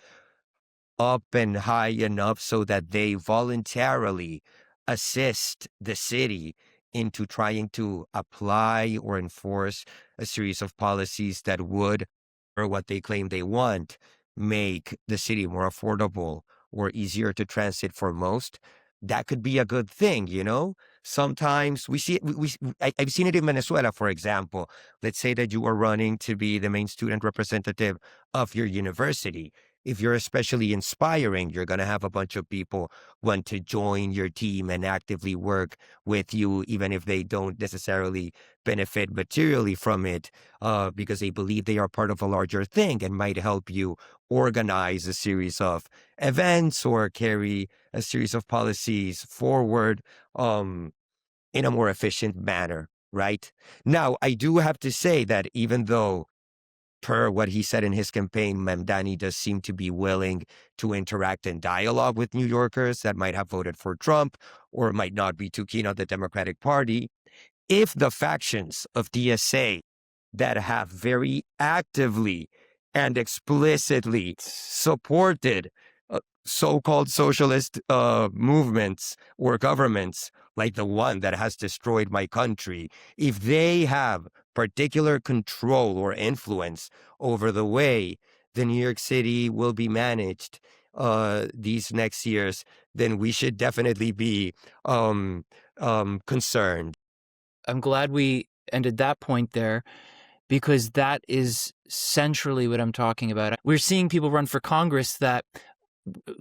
up and high enough so that they voluntarily assist the city into trying to apply or enforce a series of policies that would, or what they claim they want, make the city more affordable or easier to transit for most, that could be a good thing, Sometimes we see it, I've seen it in Venezuela, for example. Let's say that you are running to be the main student representative of your university. If you're especially inspiring, you're going to have a bunch of people want to join your team and actively work with you, even if they don't necessarily benefit materially from it, because they believe they are part of a larger thing and might help you organize a series of events or carry a series of policies forward in a more efficient manner, right? Now, I do have to say that even though, per what he said in his campaign, Mamdani does seem to be willing to interact and dialogue with New Yorkers that might have voted for Trump or might not be too keen on the Democratic Party. If the factions of DSA that have very actively and explicitly supported so-called socialist movements or governments like the one that has destroyed my country, if they have particular control or influence over the way the New York City will be managed these next years, then we should definitely be concerned. I'm glad we ended that point there, because that is centrally what I'm talking about. We're seeing people run for Congress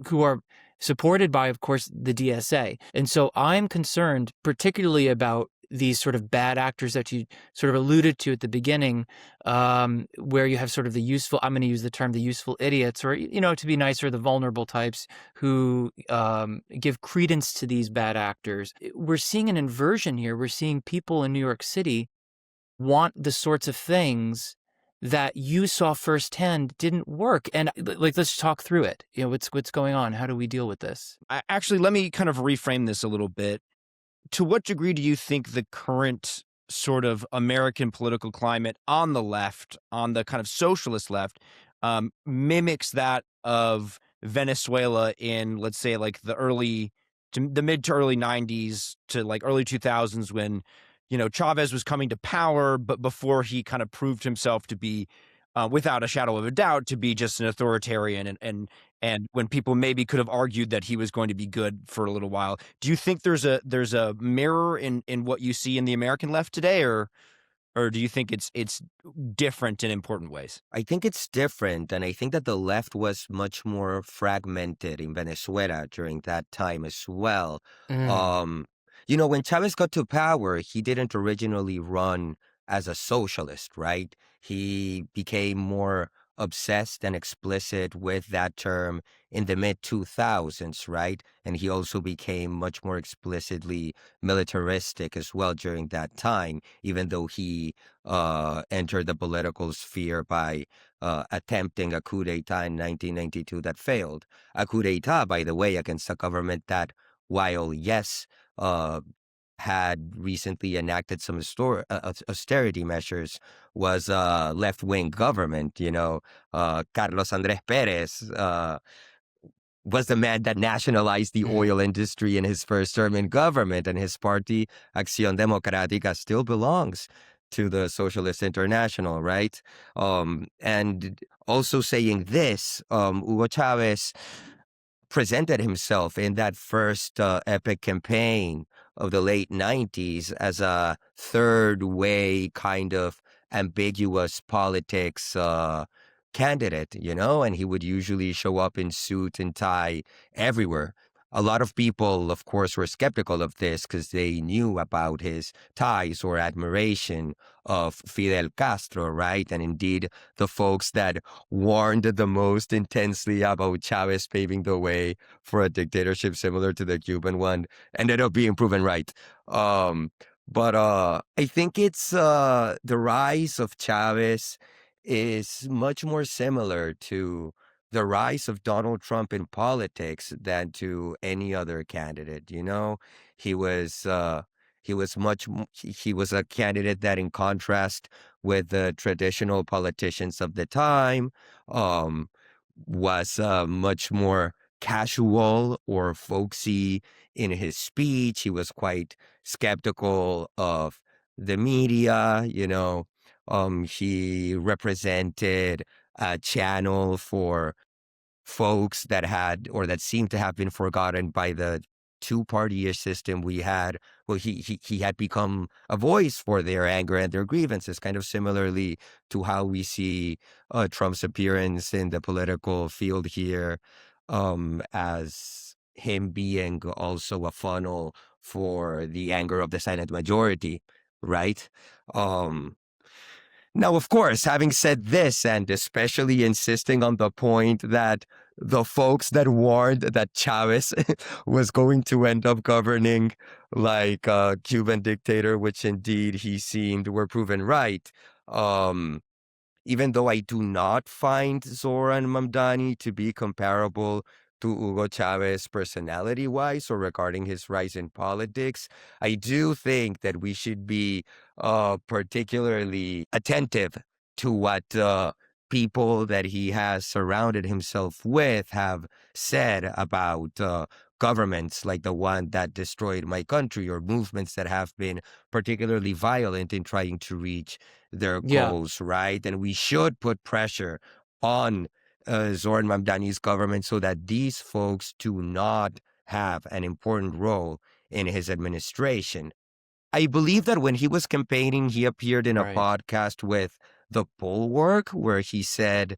who are supported by, of course, the DSA. And so I'm concerned particularly about these sort of bad actors that you sort of alluded to at the beginning, where you have sort of I'm going to use the term, the useful idiots, or, to be nicer, the vulnerable types who give credence to these bad actors. We're seeing an inversion here. We're seeing people in New York City want the sorts of things that you saw firsthand didn't work. And let's talk through it. What's going on? How do we deal with this? Actually, let me kind of reframe this a little bit. To what degree do you think the current sort of American political climate on the left, on the kind of socialist left, mimics that of Venezuela in, let's say, like the mid to early 90s to like early 2000s, when Chavez was coming to power, but before he kind of proved himself to be, without a shadow of a doubt, to be just an authoritarian, and when people maybe could have argued that he was going to be good for a little while. Do you think there's a mirror in what you see in the American left today, or do you think it's different in important ways? I think it's different, and I think that the left was much more fragmented in Venezuela during that time as well. When Chavez got to power, he didn't originally run as a socialist, right? He became more obsessed and explicit with that term in the mid-2000s, right? And he also became much more explicitly militaristic as well during that time, even though he entered the political sphere by attempting a coup d'etat in 1992 that failed. A coup d'etat, by the way, against a government that, while yes, had recently enacted some austerity measures, was a left-wing government. Carlos Andrés Perez was the man that nationalized the oil industry in his first term in government, and his party, Acción Democrática, still belongs to the Socialist International, right? And also saying this, Hugo Chavez presented himself in that first epic campaign of the late 90s as a third way kind of ambiguous politics candidate, and he would usually show up in suit and tie everywhere. A lot of people, of course, were skeptical of this because they knew about his ties or admiration of Fidel Castro, right? And indeed, the folks that warned the most intensely about Chavez paving the way for a dictatorship similar to the Cuban one ended up being proven right. But I think it's the rise of Chavez is much more similar to the rise of Donald Trump in politics than to any other candidate. He was he was he was a candidate that, in contrast with the traditional politicians of the time, was much more casual or folksy in his speech. He was quite skeptical of the media. He represented a channel for folks that had, or that seemed to have been forgotten by the two-party-ish system we had. Well, he had become a voice for their anger and their grievances, kind of similarly to how we see Trump's appearance in the political field here, as him being also a funnel for the anger of the silent majority, right? Now, of course, having said this, and especially insisting on the point that the folks that warned that Chavez was going to end up governing like a Cuban dictator, which indeed he seemed, were proven right. Even though I do not find Zoran Mamdani to be comparable to Hugo Chavez personality-wise or regarding his rise in politics, I do think that we should be particularly attentive to what people that he has surrounded himself with have said about governments like the one that destroyed my country, or movements that have been particularly violent in trying to reach their goals, right? And we should put pressure on Zoran Mamdani's government so that these folks do not have an important role in his administration. I believe that when he was campaigning, he appeared in a podcast with The Bulwark, where he said,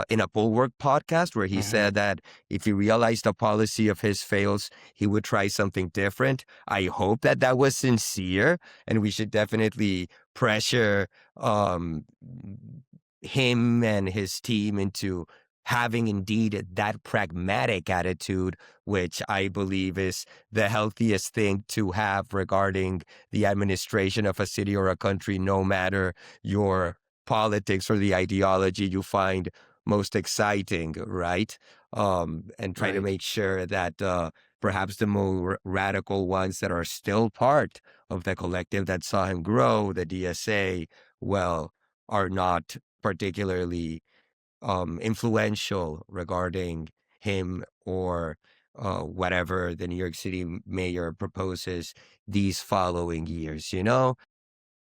in a Bulwark podcast, where he said that if he realized a policy of his fails, he would try something different. I hope that that was sincere, and we should definitely pressure him and his team into having indeed that pragmatic attitude, which I believe is the healthiest thing to have regarding the administration of a city or a country, no matter your politics or the ideology you find most exciting, right? And try to make sure that perhaps the more radical ones that are still part of the collective that saw him grow, the DSA, well, are not particularly influential regarding him or whatever the New York City mayor proposes these following years.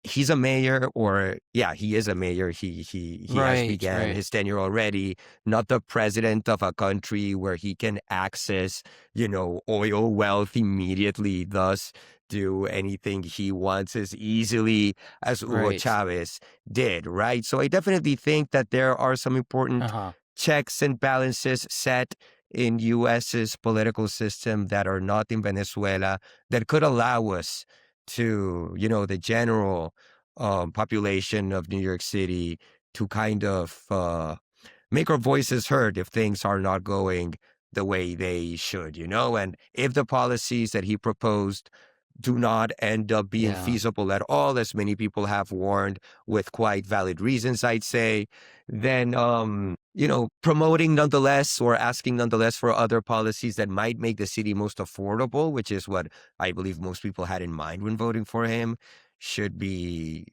He's a mayor, or he is a mayor. He has began his tenure already. Not the president of a country where he can access, oil wealth immediately, thus do anything he wants as easily as Hugo Chavez did, right? So I definitely think that there are some important checks and balances set in U.S.'s political system that are not in Venezuela, that could allow us to, the general population of New York City to kind of make our voices heard if things are not going the way they should, And if the policies that he proposed do not end up being Yeah. feasible at all, as many people have warned, with quite valid reasons, I'd say, then, promoting nonetheless or asking nonetheless for other policies that might make the city most affordable, which is what I believe most people had in mind when voting for him, should be,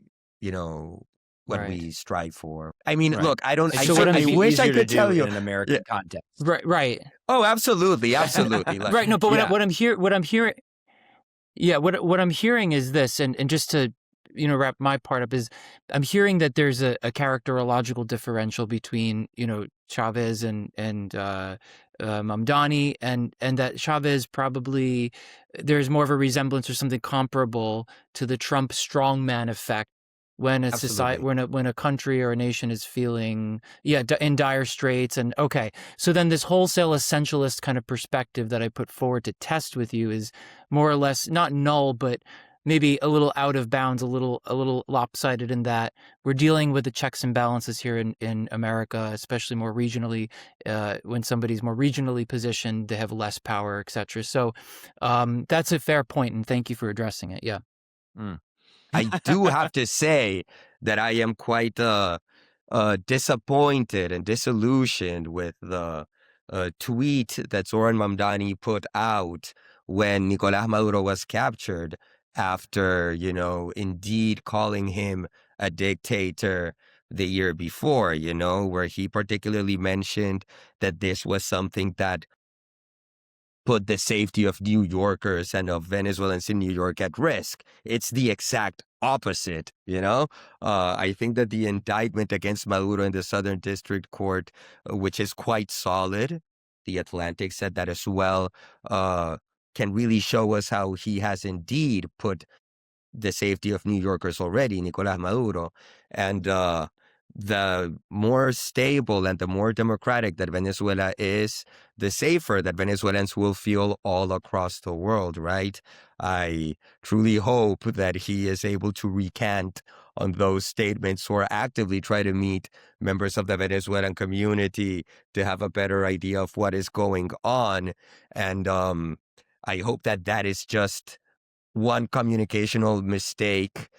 what Right. we strive for. I mean, Right. look, I So what certainly I'm- wish I Easier to could tell do you. in an American context. Right. Oh, absolutely. Absolutely. Like, Right. No, but Yeah. what I'm hearing, yeah, what I'm hearing is this, and just to wrap my part up is, I'm hearing that there's a characterological differential between Chavez and Mamdani, and that Chavez probably, there's more of a resemblance or something comparable to the Trump strongman effect when a society, Absolutely. when a country or a nation is feeling in dire straits. And okay, so then this wholesale essentialist kind of perspective that I put forward to test with you is more or less not null, but maybe a little out of bounds, a little lopsided, in that we're dealing with the checks and balances here in America, especially more regionally. When somebody's more regionally positioned, they have less power, etc. So that's a fair point, and thank you for addressing it. Yeah. I do have to say that I am quite disappointed and disillusioned with the tweet that Zoran Mamdani put out when Nicolás Maduro was captured, after, indeed calling him a dictator the year before, where he particularly mentioned that this was something that put the safety of New Yorkers and of Venezuelans in New York at risk. It's the exact opposite, I think that the indictment against Maduro in the Southern District Court, which is quite solid, The Atlantic said that as well, can really show us how he has indeed put the safety of New Yorkers already, Nicolás Maduro. And the more stable and the more democratic that Venezuela is, the safer that Venezuelans will feel all across the world, right? I truly hope that he is able to recant on those statements, or actively try to meet members of the Venezuelan community to have a better idea of what is going on. And I hope that that is just one communicational mistake,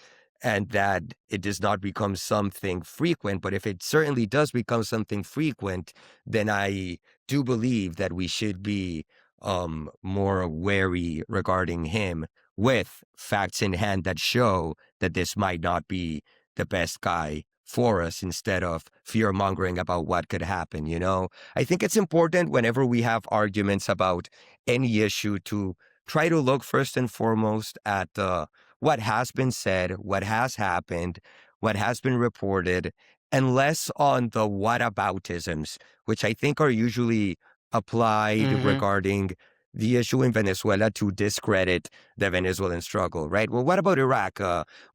and that it does not become something frequent. But if it certainly does become something frequent, then I do believe that we should be more wary regarding him, with facts in hand that show that this might not be the best guy for us, instead of fear mongering about what could happen. I think it's important, whenever we have arguments about any issue, to try to look first and foremost at what has been said, what has happened, what has been reported, and less on the whataboutisms, which I think are usually applied regarding the issue in Venezuela to discredit the Venezuelan struggle, right? Well, what about Iraq?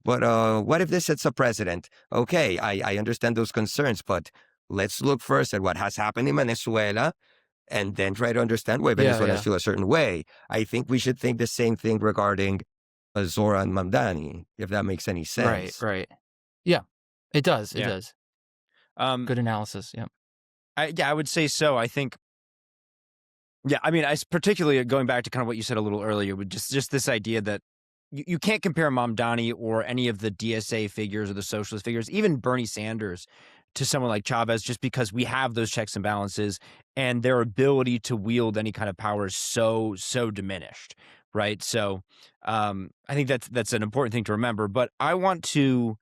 What if this sets a precedent? Okay, I understand those concerns, but let's look first at what has happened in Venezuela, and then try to understand why Venezuelans feel a certain way. I think we should think the same thing regarding Zoran Mamdani, if that makes any sense. Right. Yeah, it does. It Yeah. does. Um, Good analysis. Yeah. I would say so. I think, I mean, particularly going back to kind of what you said a little earlier, with just this idea that you can't compare Mamdani or any of the DSA figures or the socialist figures, even Bernie Sanders, to someone like Chavez, just because we have those checks and balances, and their ability to wield any kind of power is so diminished, right? So I think that's an important thing to remember. But I want to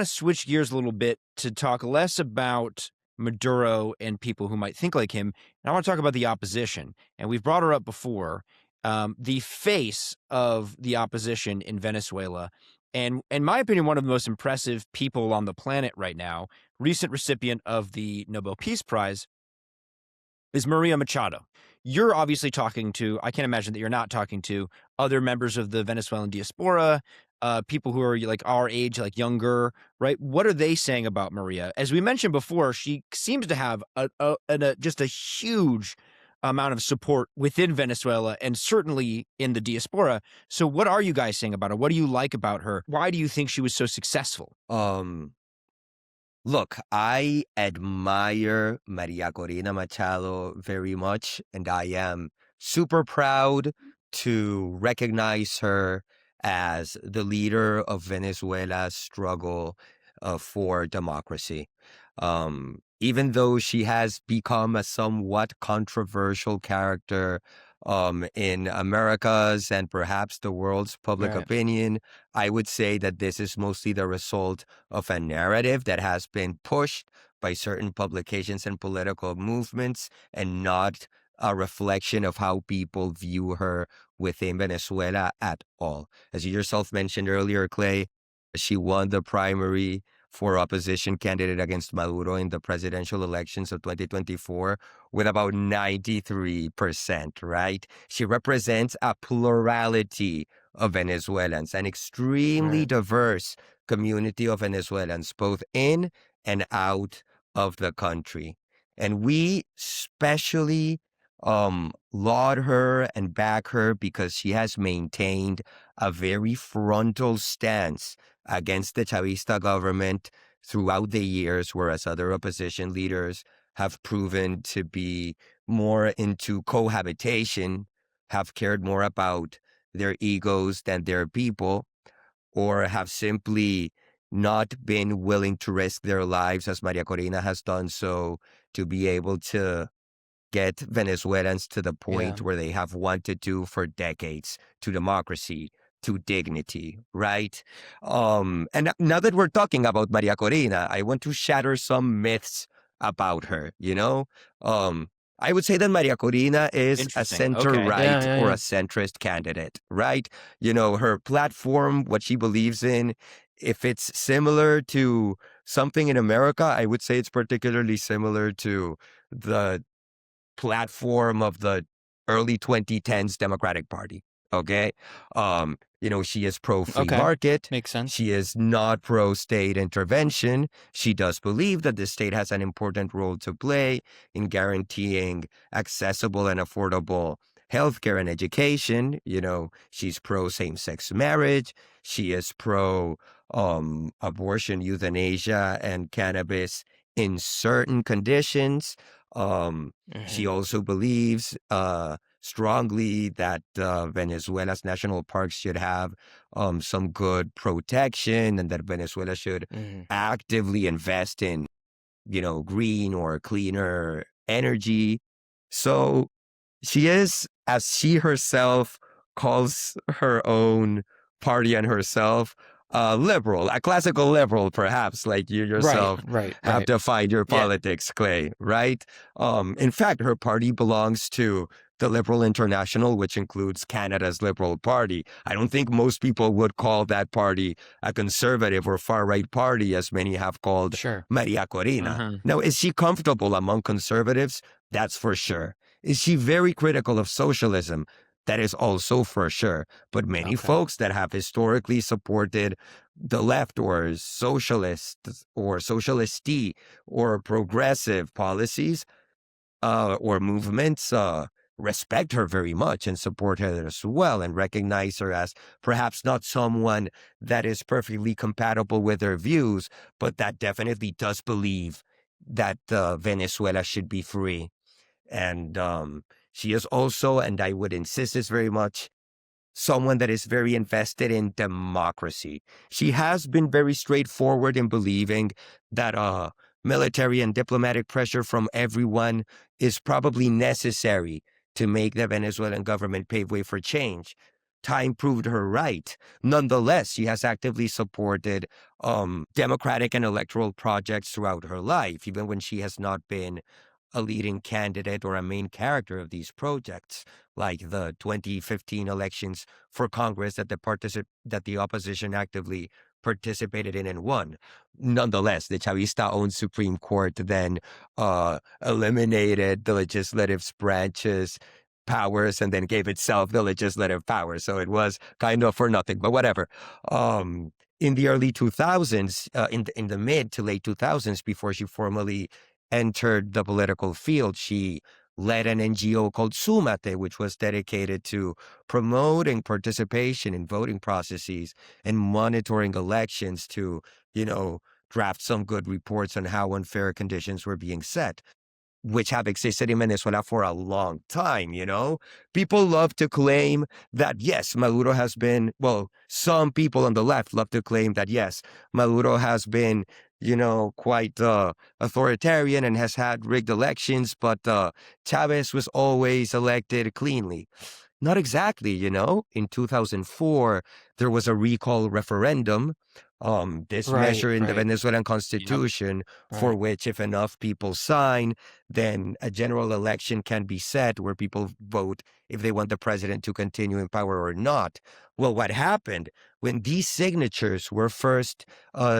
switch gears a little bit to talk less about Maduro and people who might think like him, and I want to talk about the opposition. And we've brought her up before, the face of the opposition in Venezuela. And in my opinion, one of the most impressive people on the planet right now, recent recipient of the Nobel Peace Prize, is Maria Machado. You're obviously talking to, I can't imagine that you're not talking to, other members of the Venezuelan diaspora, people who are like our age, like younger, right? What are they saying about Maria? As we mentioned before, she seems to have just a huge amount of support within Venezuela, and certainly in the diaspora. So what are you guys saying about her? What do you like about her? Why do you think she was so successful? Look, I admire Maria Corina Machado very much, and I am super proud to recognize her as the leader of Venezuela's struggle for democracy. Even though she has become a somewhat controversial character in America's and perhaps the world's public Right. opinion, I would say that this is mostly the result of a narrative that has been pushed by certain publications and political movements, and not a reflection of how people view her within Venezuela at all. As you yourself mentioned earlier, Clay, she won the primary for opposition candidate against Maduro in the presidential elections of 2024 with about 93%, right? She represents a plurality of Venezuelans, an extremely Right. diverse community of Venezuelans, both in and out of the country. And we especially laud her and back her because she has maintained a very frontal stance against the Chavista government throughout the years, whereas other opposition leaders have proven to be more into cohabitation, have cared more about their egos than their people, or have simply not been willing to risk their lives, as Maria Corina has done so, to be able to get Venezuelans to the point where they have wanted to for decades, to democracy, to dignity, right? And now that we're talking about Maria Corina, I want to shatter some myths about her, you know? I would say that Maria Corina is a Interesting. Okay. center-right Yeah, or yeah. a centrist candidate, right? You know, her platform, what she believes in, if it's similar to something in America, I would say it's particularly similar to the platform of the early 2010s Democratic Party. Okay. You know, she is pro-free Okay. market. Makes sense. She is not pro-state intervention. She does believe that the state has an important role to play in guaranteeing accessible and affordable healthcare and education. You know, she's pro-same-sex marriage. She is pro-abortion, euthanasia, and cannabis in certain conditions. She also believes strongly that Venezuela's national parks should have some good protection, and that Venezuela should actively invest in, you know, green or cleaner energy. So she is, as she herself calls her own party and herself, a liberal, a classical liberal, perhaps, like you yourself have defined your politics, Clay, right? In fact, her party belongs to the Liberal International, which includes Canada's Liberal Party. I don't think most people would call that party a conservative or far-right party, as many have called Maria Corina. Now, is she comfortable among conservatives? That's for sure. Is she very critical of socialism? That is also for sure. But many folks that have historically supported the left or socialist or socialisty or progressive policies or movements respect her very much and support her as well, and recognize her as perhaps not someone that is perfectly compatible with their views, but that definitely does believe that Venezuela should be free. And she is also, and I would insist this very much, someone that is very invested in democracy. She has been very straightforward in believing that military and diplomatic pressure from everyone is probably necessary to make the Venezuelan government pave way for change. Time proved her right. Nonetheless, she has actively supported democratic and electoral projects throughout her life, even when she has not been a leading candidate or a main character of these projects, like the 2015 elections for Congress that the opposition actively participated in and won. Nonetheless, the Chavista-owned Supreme Court then eliminated the legislative branch's powers and then gave itself the legislative power. So it was kind of for nothing, but whatever. In the early 2000s, in the mid to late 2000s, before she formally entered the political field, she led an NGO called Sumate, which was dedicated to promoting participation in voting processes and monitoring elections to, you know, draft some good reports on how unfair conditions were being set. which have existed in Venezuela for a long time, you know? People love to claim that, yes, Maduro has been, well, some people on the left love to claim that, yes, Maduro has been, you know, quite authoritarian and has had rigged elections, but Chavez was always elected cleanly. Not exactly, you know? In 2004, there was a recall referendum, this measure in the Venezuelan constitution, for which if enough people sign, then a general election can be set where people vote if they want the president to continue in power or not. Well, what happened when these signatures were first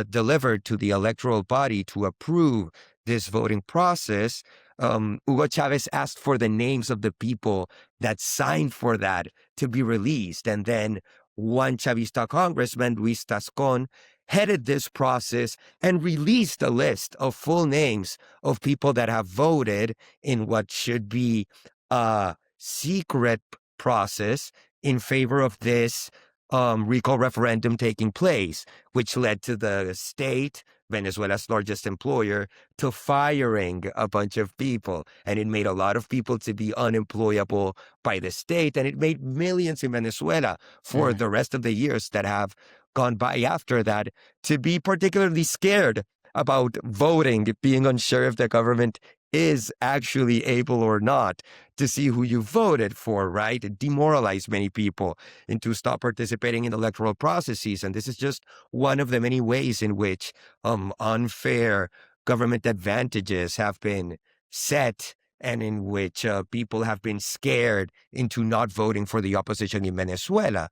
delivered to the electoral body to approve this voting process, Hugo Chavez asked for the names of the people that signed for that to be released. And then one Chavista congressman, Luis Tascon, headed this process and released a list of full names of people that have voted in what should be a secret process in favor of this recall referendum taking place, which led to the state, Venezuela's largest employer, to firing a bunch of people. And it made a lot of people to be unemployable by the state. And it made millions in Venezuela for the rest of the years that have gone by after that to be particularly scared about voting, being unsure if the government is actually able or not to see who you voted for, right? It demoralized many people into stop participating in electoral processes. And this is just one of the many ways in which unfair government advantages have been set and in which people have been scared into not voting for the opposition in Venezuela.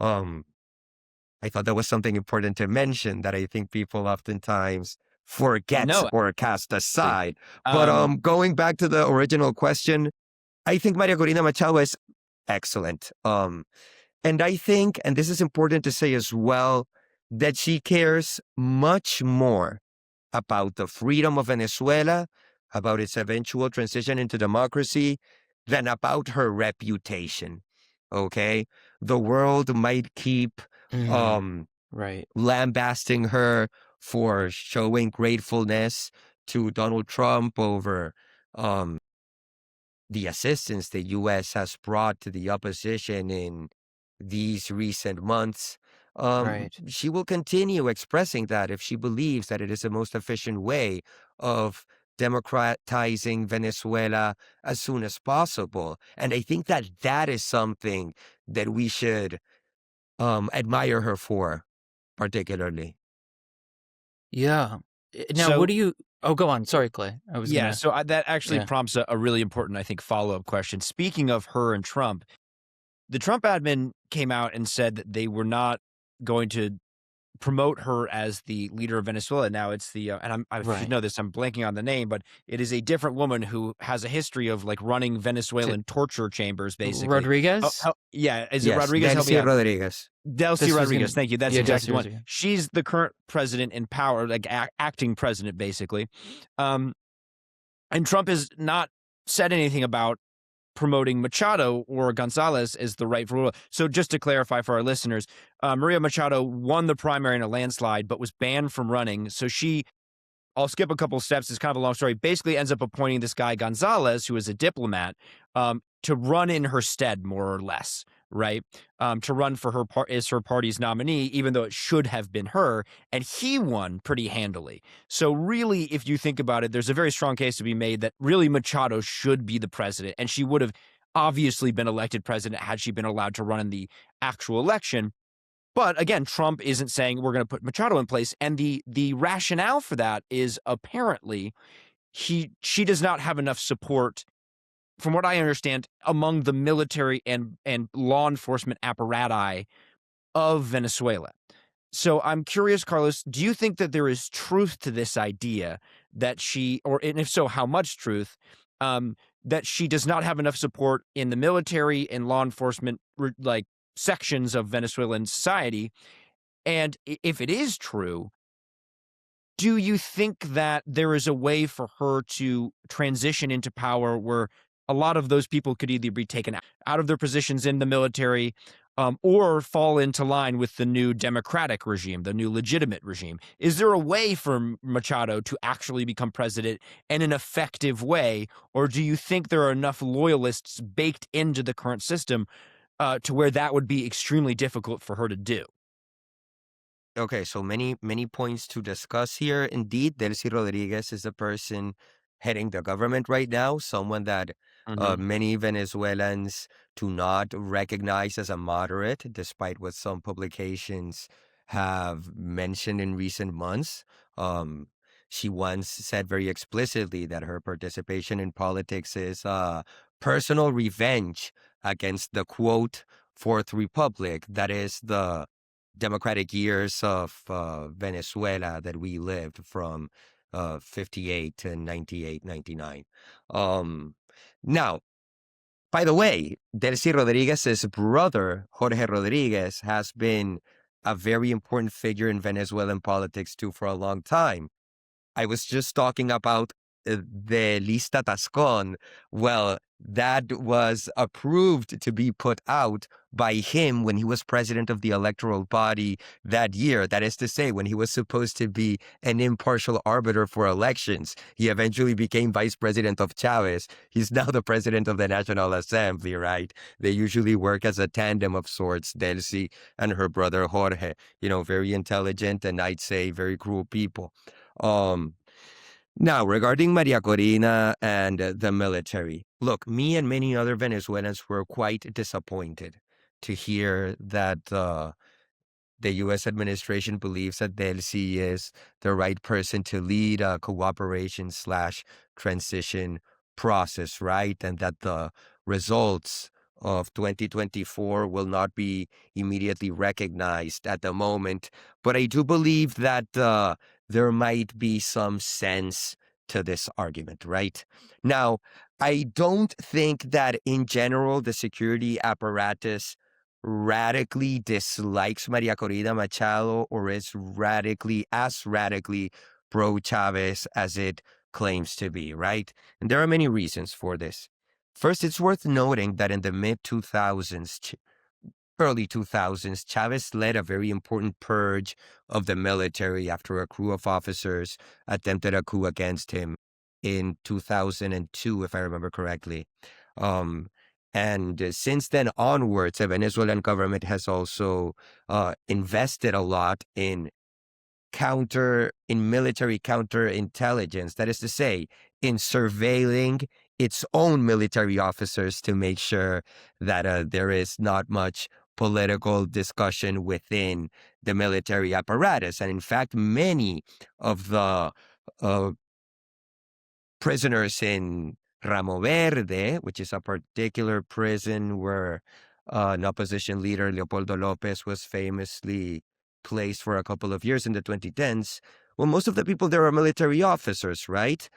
I thought that was something important to mention that I think people oftentimes forget or cast aside. But going back to the original question, I think Maria Corina Machado is excellent. And I think, and this is important to say as well, that she cares much more about the freedom of Venezuela, about its eventual transition into democracy, than about her reputation. Okay? The world might keep lambasting her for showing gratefulness to Donald Trump over the assistance the U.S. has brought to the opposition in these recent months. She will continue expressing that if she believes that it is the most efficient way of democratizing Venezuela as soon as possible. And I think that that is something that we should admire her for, particularly. Yeah. Now, what do you... Oh, go on. Sorry, Clay. So that actually prompts a really important, I think, follow-up question. Speaking of her and Trump, the Trump admin came out and said that they were not going to promote her as the leader of Venezuela. Now it's the, and I should know this, I'm blanking on the name, but it is a different woman who has a history of like running Venezuelan torture chambers, basically. Rodriguez? Is it Rodriguez? Delcy Rodriguez. Delcy Rodriguez, thank you. That's exactly the one. Rodriguez. She's the current president in power, like acting president, basically. And Trump has not said anything about promoting Machado or Gonzalez as the rightful ruler. So just to clarify for our listeners, Maria Machado won the primary in a landslide, but was banned from running. So I'll skip a couple of steps. It's kind of a long story. Basically ends up appointing this guy Gonzalez, who is a diplomat, to run in her stead, more or less, right? To run for her as her party's nominee, even though it should have been her. And he won pretty handily. So really, if you think about it, there's a very strong case to be made that really Machado should be the president. And she would have obviously been elected president had she been allowed to run in the actual election. But again, Trump isn't saying we're going to put Machado in place. And the rationale for that is apparently she does not have enough support, from what I understand, among the military and law enforcement apparati of Venezuela. So I'm curious, Carlos, do you think that there is truth to this idea that and if so, how much truth, that she does not have enough support in the military and law enforcement, like, sections of Venezuelan society? And if it is true, do you think that there is a way for her to transition into power where a lot of those people could either be taken out of their positions in the military or fall into line with the new democratic regime, the new legitimate regime? Is there a way for Machado to actually become president in an effective way, or do you think there are enough loyalists baked into the current system to where that would be extremely difficult for her to do? Okay, so many points to discuss here. Indeed, Delcy Rodriguez is the person heading the government right now, someone that many Venezuelans do not recognize as a moderate, despite what some publications have mentioned in recent months. She once said very explicitly that her participation in politics is personal revenge against the, quote, Fourth Republic, that is the democratic years of Venezuela that we lived from 58 to 98, 99. Now, by the way, Delcy Rodriguez's brother, Jorge Rodriguez, has been a very important figure in Venezuelan politics too for a long time. I was just talking about the Lista Tascon. Well, that was approved to be put out by him when he was president of the electoral body that year. That is to say, when he was supposed to be an impartial arbiter for elections. He eventually became vice president of Chavez. He's now the president of the National Assembly, right? They usually work as a tandem of sorts, Delcy and her brother Jorge. You know, very intelligent and I'd say very cruel people. Now, regarding Maria Corina and the military, look, me and many other Venezuelans were quite disappointed to hear that the U.S. administration believes that Delcy is the right person to lead a cooperation/transition process, right? And that the results of 2024 will not be immediately recognized at the moment. But I do believe that there might be some sense to this argument, right? Now, I don't think that in general the security apparatus radically dislikes Maria Corina Machado or is radically pro-Chavez as it claims to be, right? And there are many reasons for this. First, it's worth noting that in the mid-2000s, early 2000s, Chavez led a very important purge of the military after a crew of officers attempted a coup against him in 2002, if I remember correctly. And since then onwards, the Venezuelan government has also invested a lot in military counterintelligence. That is to say, in surveilling its own military officers to make sure that there is not much political discussion within the military apparatus. And in fact, many of the prisoners in Ramo Verde, which is a particular prison where an opposition leader, Leopoldo Lopez, was famously placed for a couple of years in the 2010s. Well, most of the people there are military officers, right?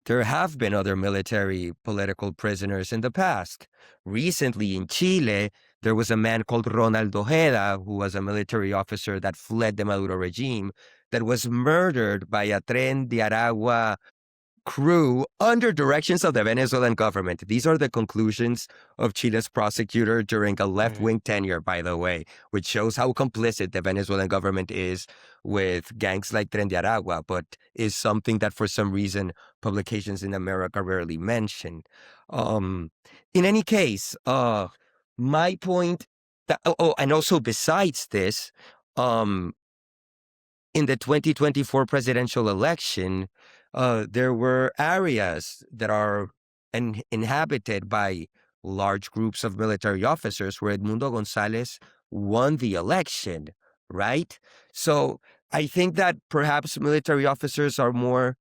There have been other military political prisoners in the past. Recently in Chile, there was a man called Ronald Ojeda, who was a military officer that fled the Maduro regime, that was murdered by a Tren de Aragua crew under directions of the Venezuelan government. These are the conclusions of Chile's prosecutor during a left-wing tenure, by the way, which shows how complicit the Venezuelan government is with gangs like Tren de Aragua, but is something that for some reason publications in America rarely mention. In any case, my point, and also besides this, in the 2024 presidential election, there were areas that are inhabited by large groups of military officers where Edmundo Gonzalez won the election, right? So I think that perhaps military officers are more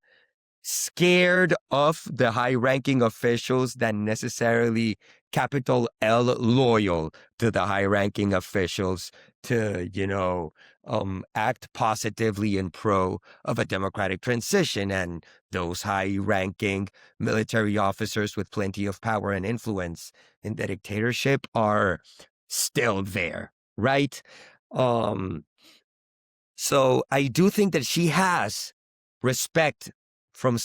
scared of the high-ranking officials than necessarily capital L loyal to the high-ranking officials to, act positively in pro of a democratic transition. And those high-ranking military officers with plenty of power and influence in the dictatorship are still there, right? So I do think that she has respect from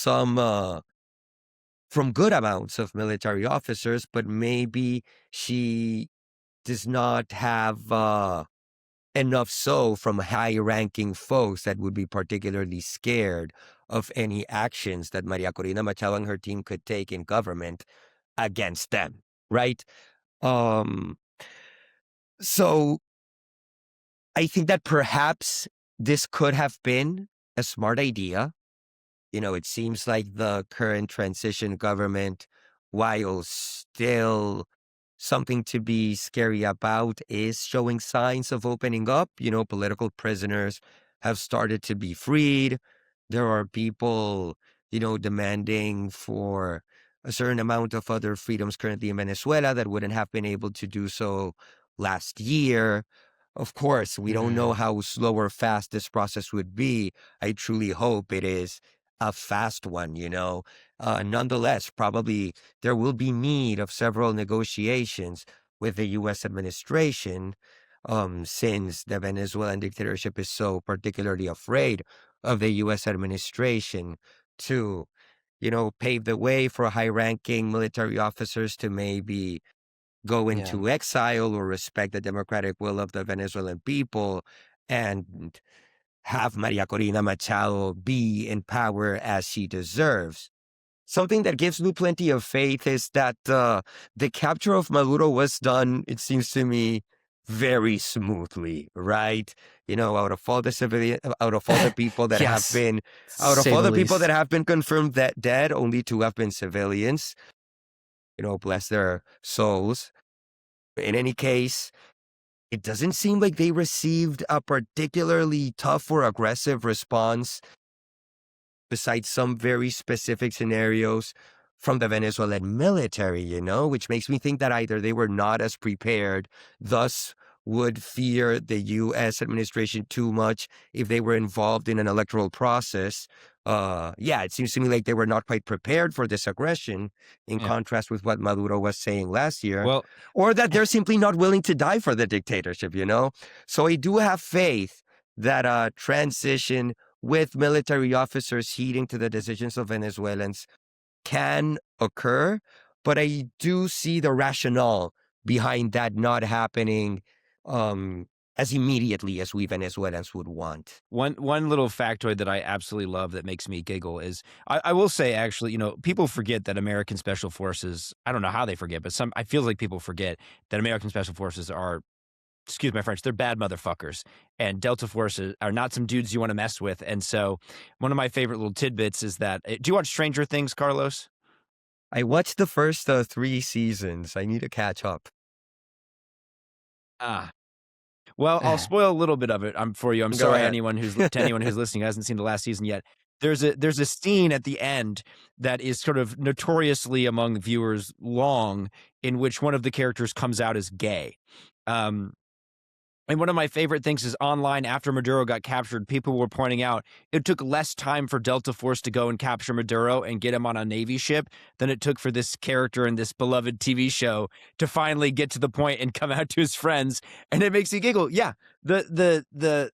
from good amounts of military officers, but maybe she does not have enough so from high-ranking folks that would be particularly scared of any actions that Maria Corina Machado and her team could take in government against them, right? So I think that perhaps this could have been a smart idea. It seems like the current transition government, while still something to be scary about, is showing signs of opening up. Political prisoners have started to be freed. There are people, demanding for a certain amount of other freedoms currently in Venezuela that wouldn't have been able to do so last year. Of course, we don't know how slow or fast this process would be. I truly hope it is a fast one, Nonetheless, probably there will be need of several negotiations with the U.S. administration, since the Venezuelan dictatorship is so particularly afraid of the U.S. administration to, pave the way for high-ranking military officers to maybe go into exile or respect the democratic will of the Venezuelan people and have Maria Corina Machado be in power as she deserves. Something that gives me plenty of faith is that the capture of Maduro was done, it seems to me, very smoothly, right? Out of all the people that have Yes, been, say the least. that have been confirmed that dead, only 2 have been civilians. Bless their souls. In any case, it doesn't seem like they received a particularly tough or aggressive response, besides some very specific scenarios from the Venezuelan military, which makes me think that either they were not as prepared, thus would fear the U.S. administration too much if they were involved in an electoral process. It seems to me like they were not quite prepared for this aggression, in contrast with what Maduro was saying last year, Well, or that they're simply not willing to die for the dictatorship, So I do have faith that a transition with military officers heeding to the decisions of Venezuelans can occur, but I do see the rationale behind that not happening as immediately as we Venezuelans would want. One little factoid that I absolutely love that makes me giggle is I will say, actually, people forget that American Special Forces, I don't know how they forget, but I feel like people forget that American Special Forces are, excuse my French, they're bad motherfuckers. And Delta Forces are not some dudes you want to mess with. And so one of my favorite little tidbits is that, do you watch Stranger Things, Carlos? I watched the first 3 seasons. I need to catch up. Well, I'll spoil a little bit of it for you. I'm Go sorry, ahead. anyone who's listening hasn't seen the last season yet. There's a scene at the end that is sort of notoriously among viewers long, in which one of the characters comes out as gay. And one of my favorite things is online, after Maduro got captured, people were pointing out it took less time for Delta Force to go and capture Maduro and get him on a Navy ship than it took for this character in this beloved TV show to finally get to the point and come out to his friends. And it makes you giggle. Yeah, the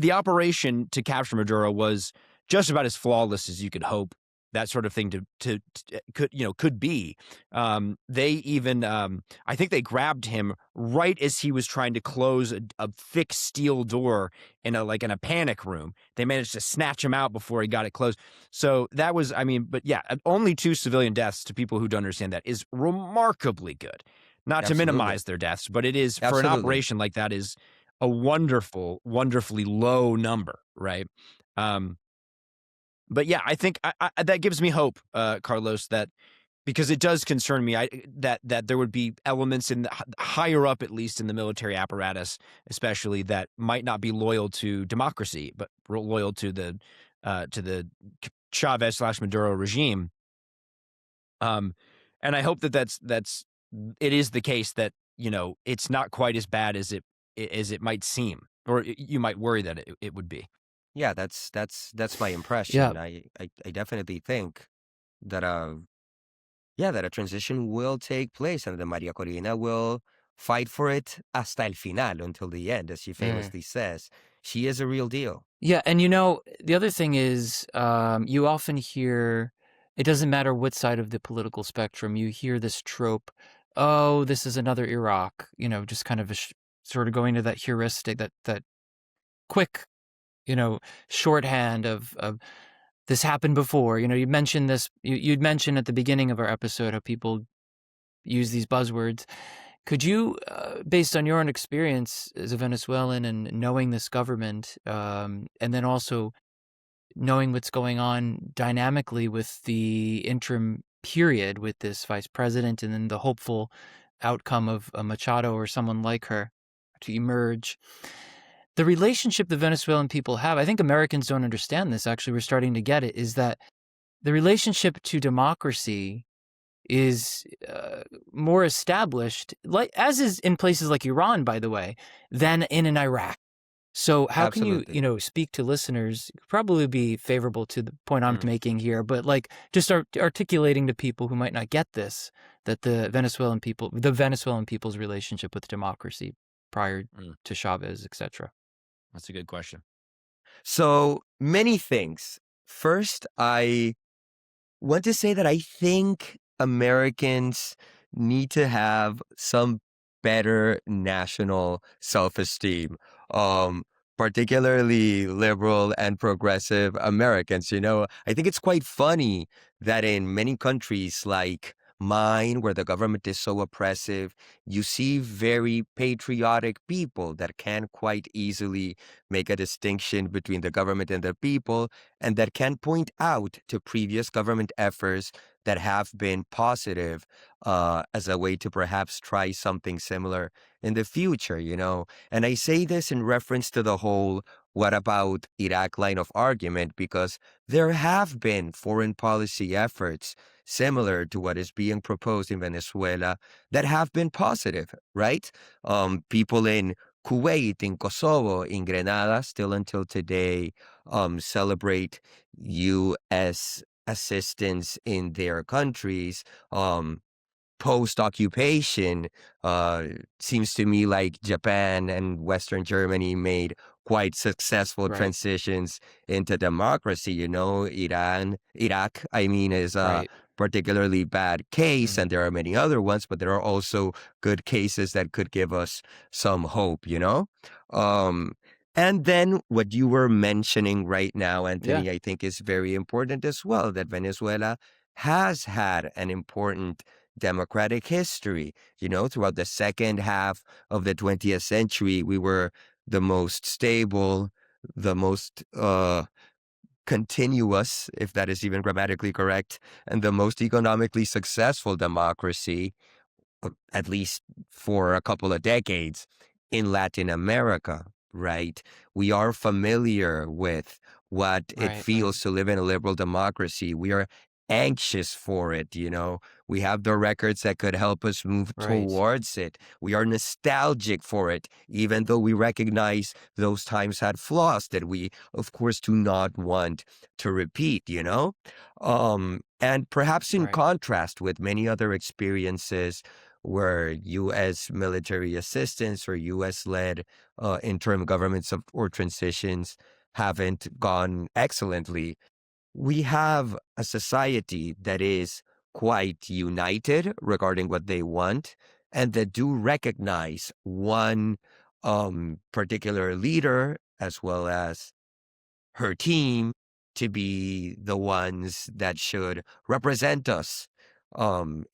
operation to capture Maduro was just about as flawless as you could hope that sort of thing could be. They even, I think they grabbed him right as he was trying to close a thick steel door in a panic room. They managed to snatch him out before he got it closed. So that was, but yeah, only 2 civilian deaths, to people who don't understand that, is remarkably good. Not to minimize their deaths, but it is, for an operation like that, is a wonderfully low number, right? But yeah, I think that gives me hope, Carlos, that because it does concern me that there would be elements in higher up, at least in the military apparatus, especially, that might not be loyal to democracy, but loyal to the Chavez/Maduro regime. And I hope that it is the case that it's not quite as bad as it might seem, or you might worry that it would be. Yeah, that's my impression. Yeah. I definitely think that that a transition will take place and that Maria Corina will fight for it hasta el final, until the end, as she famously says. She is a real deal. Yeah, and the other thing is, you often hear, it doesn't matter what side of the political spectrum, you hear this trope oh, this is another Iraq, just kind of sort of going to that heuristic, that quick, shorthand of this happened before. You mentioned this, you'd mentioned at the beginning of our episode how people use these buzzwords. Could you, based on your own experience as a Venezuelan and knowing this government, and then also knowing what's going on dynamically with the interim period with this vice president and then the hopeful outcome of a Machado or someone like her to emerge, the relationship the Venezuelan people have, I think Americans don't understand this, actually, we're starting to get it, is that the relationship to democracy is more established, as is in places like Iran, by the way, than in an Iraq. So how Absolutely. can you, speak to listeners, probably be favorable to the point I'm making here, but like just articulating to people who might not get this, that the Venezuelan people's relationship with democracy prior to Chavez, etc. That's a good question. So many things. First, I want to say that I think Americans need to have some better national self-esteem, particularly liberal and progressive Americans. I think it's quite funny that in many countries like mine, where the government is so oppressive, you see very patriotic people that can quite easily make a distinction between the government and the people, and that can point out to previous government efforts that have been positive as a way to perhaps try something similar in the future, And I say this in reference to the whole what about Iraq line of argument, because there have been foreign policy efforts similar to what is being proposed in Venezuela that have been positive, right? People in Kuwait, in Kosovo, in Grenada, still until today, celebrate U.S. assistance in their countries. Post-occupation, seems to me like Japan and Western Germany made quite successful Right. transitions into democracy. Iraq, is a Right. particularly bad case, and there are many other ones, but there are also good cases that could give us some hope, And then what you were mentioning right now, Anthony, I think is very important as well, that Venezuela has had an important democratic history. Throughout the second half of the 20th century, we were the most stable, the most continuous, if that is even grammatically correct, and the most economically successful democracy, at least for a couple of decades, in Latin America, right? We are familiar with what it feels to live in a liberal democracy. We are anxious for it, We have the records that could help us move towards it. We are nostalgic for it, even though we recognize those times had flaws that we, of course, do not want to repeat, And perhaps in contrast with many other experiences where U.S. military assistance or U.S.-led interim governments or transitions haven't gone excellently, we have a society that is quite united regarding what they want and that do recognize one particular leader as well as her team to be the ones that should represent us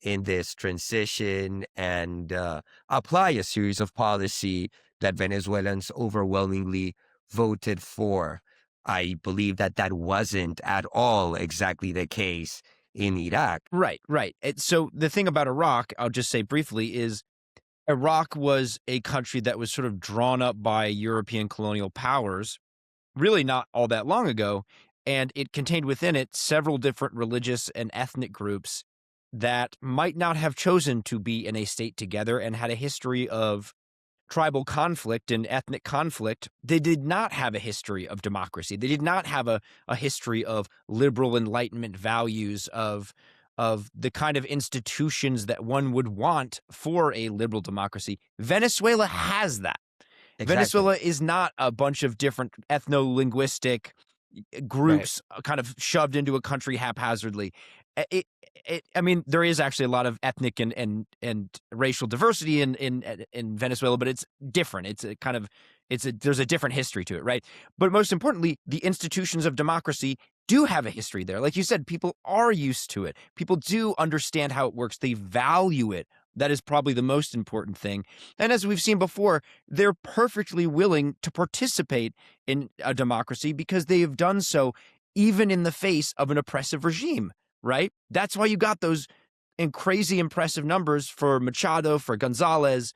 in this transition and apply a series of policy that Venezuelans overwhelmingly voted for. I believe that wasn't at all exactly the case in Iraq. Right. So the thing about Iraq, I'll just say briefly, is Iraq was a country that was sort of drawn up by European colonial powers really not all that long ago, and it contained within it several different religious and ethnic groups that might not have chosen to be in a state together and had a history of tribal conflict and ethnic conflict. They did not have a history of democracy. They did not have a history of liberal Enlightenment values of the kind of institutions that one would want for a liberal democracy. Venezuela has that. Exactly. Venezuela is not a bunch of different ethno-linguistic groups kind of shoved into a country haphazardly. I mean, there is actually a lot of ethnic and racial diversity in Venezuela, but it's different. There's a different history to it, right? But most importantly, the institutions of democracy do have a history there. Like you said, people are used to it. People do understand how it works. They value it. That is probably the most important thing. And as we've seen before, they're perfectly willing to participate in a democracy because they have done so even in the face of an oppressive regime, right? That's why you got those crazy impressive numbers for Machado, for Gonzalez.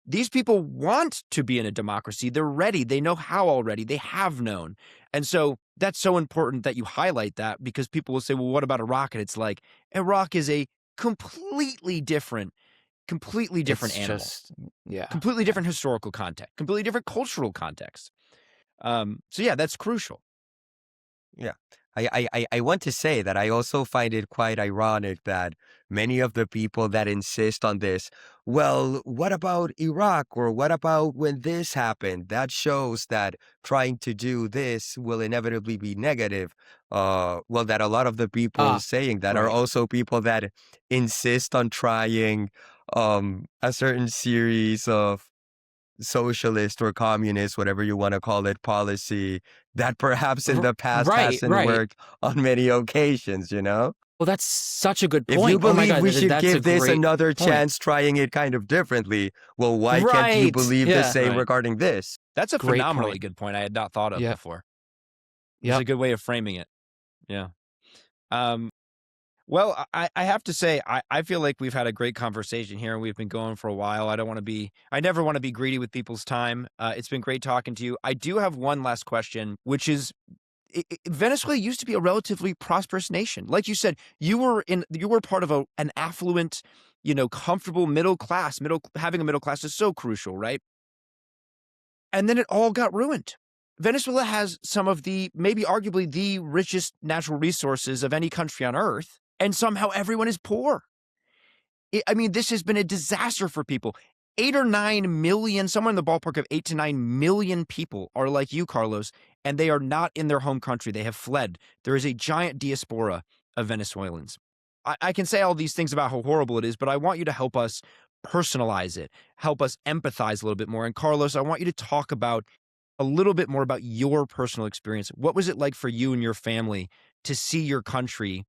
These people want to be in a democracy. They're ready. They know how already. They have known. And so that's so important that you highlight that, because people will say, well, what about Iraq? And it's like, Iraq is a completely different It's animal, just, yeah. completely different historical context, completely different cultural context. So yeah, that's crucial. Yeah. I want to say that I also find it quite ironic that many of the people that insist on this, well, what about Iraq, or what about when this happened? That shows that trying to do this will inevitably be negative. Well, that a lot of the people saying that are right. also people that insist on trying a certain series of socialist or communist, whatever you want to call it, policy that perhaps in the past Right, hasn't right. worked on many occasions, you know? Well, that's such a good If point. you Oh my believe God, we should that's a give this great another point. chance trying it kind of differently, well, why can't you Right. believe the Yeah. same Right. regarding this? That's a Great phenomenally point. good point I had not thought of Yeah. before. It's a Yep. good way of framing it. Yeah. Well, I have to say, I feel like we've had a great conversation here, and we've been going for a while. I never want to be greedy with people's time. It's been great talking to you. I do have one last question, which is, Venezuela used to be a relatively prosperous nation. Like you said, you were part of an affluent, comfortable middle class. Having a middle class is so crucial, right? And then it all got ruined. Venezuela has some of maybe arguably the richest natural resources of any country on earth, and somehow everyone is poor. This has been a disaster for people. 8 or 9 million, somewhere in the ballpark of 8 to 9 million people are like you, Carlos, and they are not in their home country. They have fled. There is a giant diaspora of Venezuelans. I can say all these things about how horrible it is, but I want you to help us personalize it, help us empathize a little bit more. And Carlos, I want you to talk a little bit more about your personal experience. What was it like for you and your family to see your country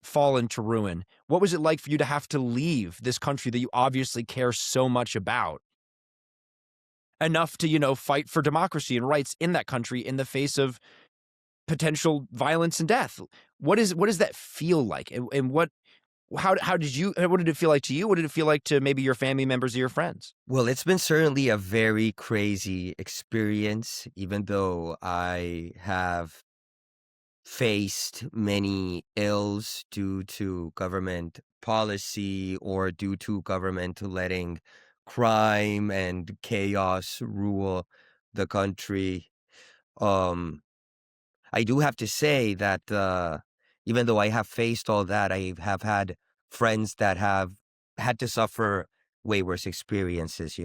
fall into ruin? What was it like for you to have to leave this country that you obviously care so much about, enough to, fight for democracy and rights in that country in the face of potential violence and death? What does that feel like? And how did it feel like to you? What did it feel like to maybe your family members or your friends? Well, it's been certainly a very crazy experience, even though I have faced many ills due to government policy or due to government letting crime and chaos rule the country. Um, I do have to say that even though I have faced all that, I have had friends that have had to suffer way worse experiences,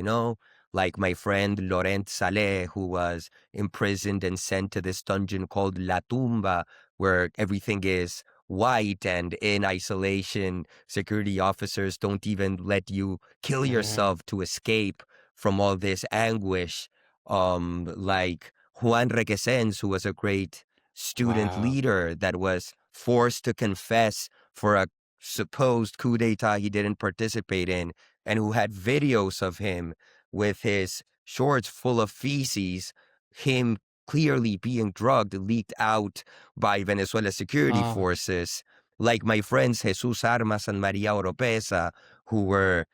like my friend Laurent Saleh, who was imprisoned and sent to this dungeon called La Tumba, where everything is white and in isolation. Security officers don't even let you kill yourself to escape from all this anguish. Like Juan Requesens, who was a great student Wow. leader that was forced to confess for a supposed coup d'etat he didn't participate in, and who had videos of him with his shorts full of feces, him clearly being drugged, leaked out by Venezuela security Oh. forces, like my friends Jesus Armas and Maria Oropesa, who were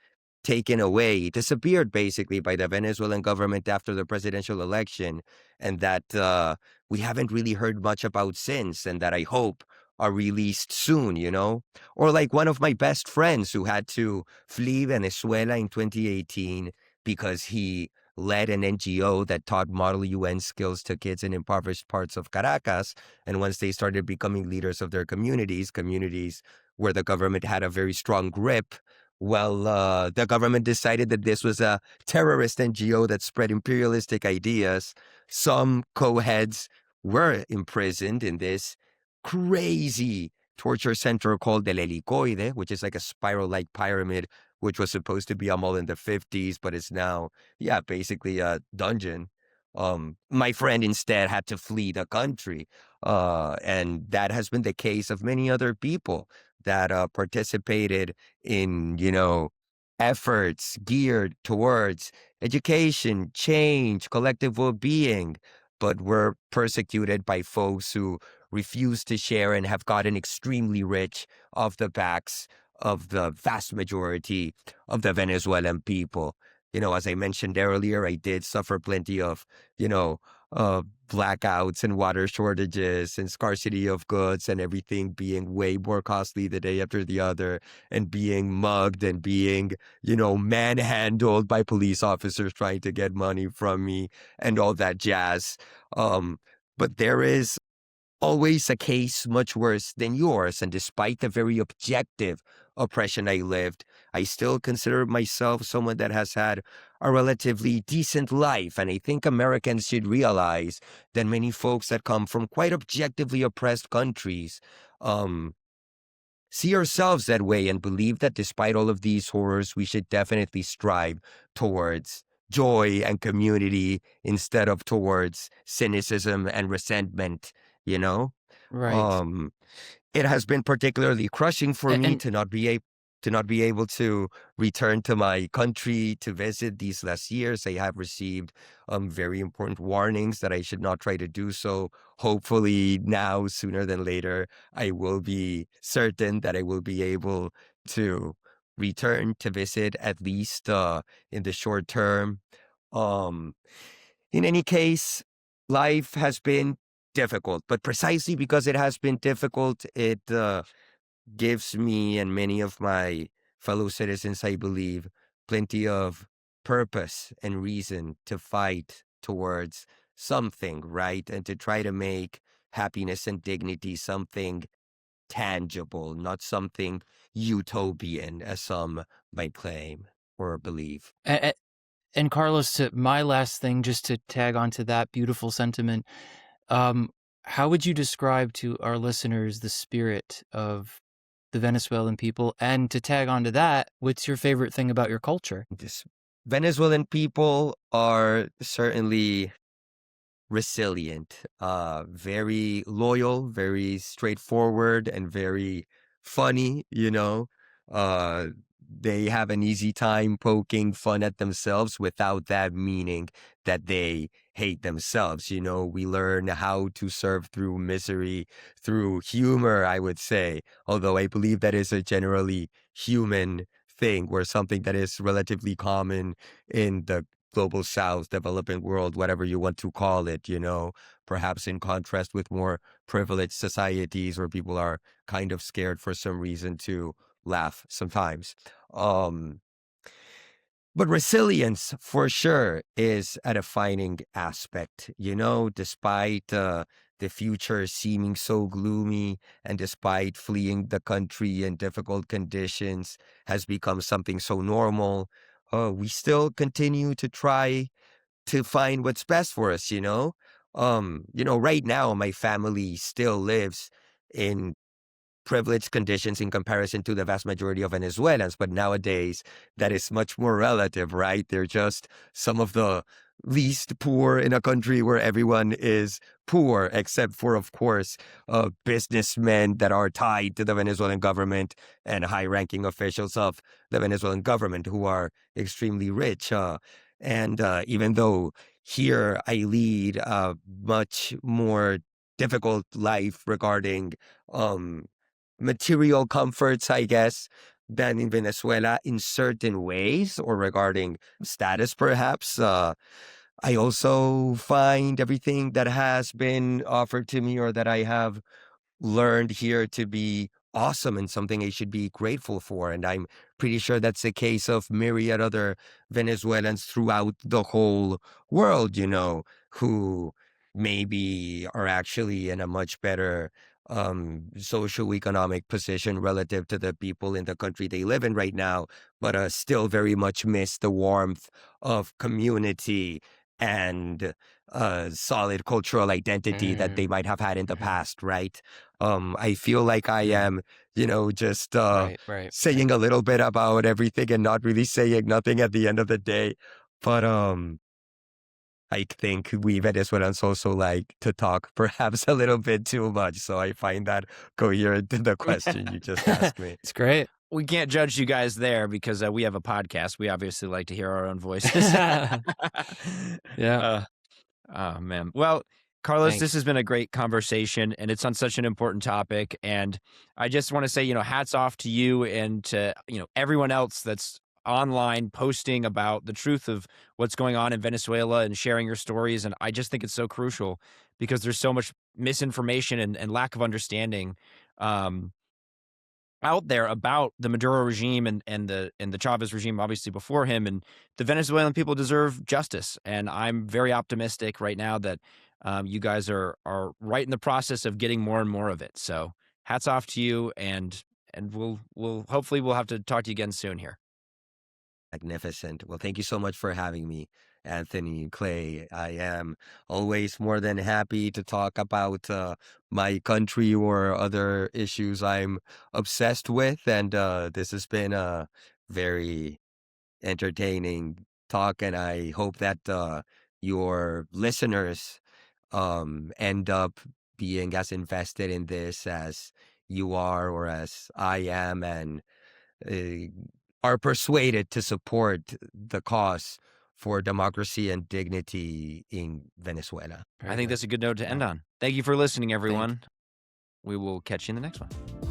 taken away, disappeared basically by the Venezuelan government after the presidential election, and that we haven't really heard much about since, and that I hope are released soon, Or like one of my best friends who had to flee Venezuela in 2018 because he led an NGO that taught Model UN skills to kids in impoverished parts of Caracas. And once they started becoming leaders of their communities where the government had a very strong grip, well, the government decided that this was a terrorist NGO that spread imperialistic ideas. Some co-heads were imprisoned in this crazy torture center called El Helicoide, which is like a spiral-like pyramid, which was supposed to be a mall in the 50s, but it's now, yeah, basically a dungeon. My friend instead had to flee the country. And that has been the case of many other people that participated in, efforts geared towards education, change, collective well-being, but were persecuted by folks who refuse to share and have gotten extremely rich off the backs of the vast majority of the Venezuelan people. As I mentioned earlier, I did suffer plenty of, blackouts and water shortages and scarcity of goods and everything being way more costly the day after the other, and being mugged and being, manhandled by police officers trying to get money from me and all that jazz. But there is always a case much worse than yours. And despite the very objective oppression I lived, I still consider myself someone that has had a relatively decent life. And I think Americans should realize that many folks that come from quite objectively oppressed countries see ourselves that way and believe that despite all of these horrors, we should definitely strive towards joy and community instead of towards cynicism and resentment, you know? Right. It has been particularly crushing for me And to not be able to return to my country to visit these last years. I have received very important warnings that I should not try to do so. Hopefully now, sooner than later, I will be certain that I will be able to return to visit, at least in the short term. Um, in any case, life has been difficult, but precisely because it has been difficult, it gives me and many of my fellow citizens, I believe, plenty of purpose and reason to fight towards something, right? And to try to make happiness and dignity something tangible, not something utopian, as some might claim or believe. and Carlos, to my last thing, just to tag onto that beautiful sentiment, how would you describe to our listeners the spirit of the Venezuelan people? And to tag onto that, what's your favorite thing about your culture? This Venezuelan people are certainly resilient, very loyal, very straightforward, and very funny, They have an easy time poking fun at themselves without that meaning that they hate themselves. We learn how to serve through misery, through humor, I would say, although I believe that is a generally human thing, or something that is relatively common in the global south, developing world, whatever you want to call it, perhaps in contrast with more privileged societies where people are kind of scared for some reason to laugh sometimes. But resilience for sure is a defining aspect, despite the future seeming so gloomy, and despite fleeing the country in difficult conditions has become something so normal. We still continue to try to find what's best for us, right now my family still lives in privileged conditions in comparison to the vast majority of Venezuelans, but nowadays that is much more relative, right? They're just some of the least poor in a country where everyone is poor, except for, of course, businessmen that are tied to the Venezuelan government and high-ranking officials of the Venezuelan government who are extremely rich. And even though here I lead a much more difficult life regarding material comforts, I guess, than in Venezuela in certain ways, or regarding status, perhaps. I also find everything that has been offered to me or that I have learned here to be awesome and something I should be grateful for. And I'm pretty sure that's the case of myriad other Venezuelans throughout the whole world, who maybe are actually in a much better socioeconomic position relative to the people in the country they live in right now, but still very much miss the warmth of community and solid cultural identity that they might have had in the past, right? I feel like I am, just Right. saying a little bit about everything and not really saying nothing at the end of the day. But I think we Venezuelans also like to talk perhaps a little bit too much. So I find that coherent to the question you just asked me. It's great. We can't judge you guys there because we have a podcast. We obviously like to hear our own voices. Yeah. Oh, man. Well, Carlos, Thanks. this has been a great conversation, and it's on such an important topic. And I just want to say, hats off to you and to, everyone else that's online posting about the truth of what's going on in Venezuela and sharing your stories. And I just think it's so crucial because there's so much misinformation and lack of understanding out there about the Maduro regime and the Chavez regime, obviously before him, and the Venezuelan people deserve justice. And I'm very optimistic right now that you guys are right in the process of getting more and more of it. So hats off to you, and we'll hopefully we'll have to talk to you again soon here. Magnificent. Well, thank you so much for having me, Anthony, Clay. I am always more than happy to talk about my country or other issues I'm obsessed with. And this has been a very entertaining talk. And I hope that your listeners end up being as invested in this as you are or as I am, and are persuaded to support the cause for democracy and dignity in Venezuela. I think that's a good note to end on. Thank you for listening, everyone. We will catch you in the next one.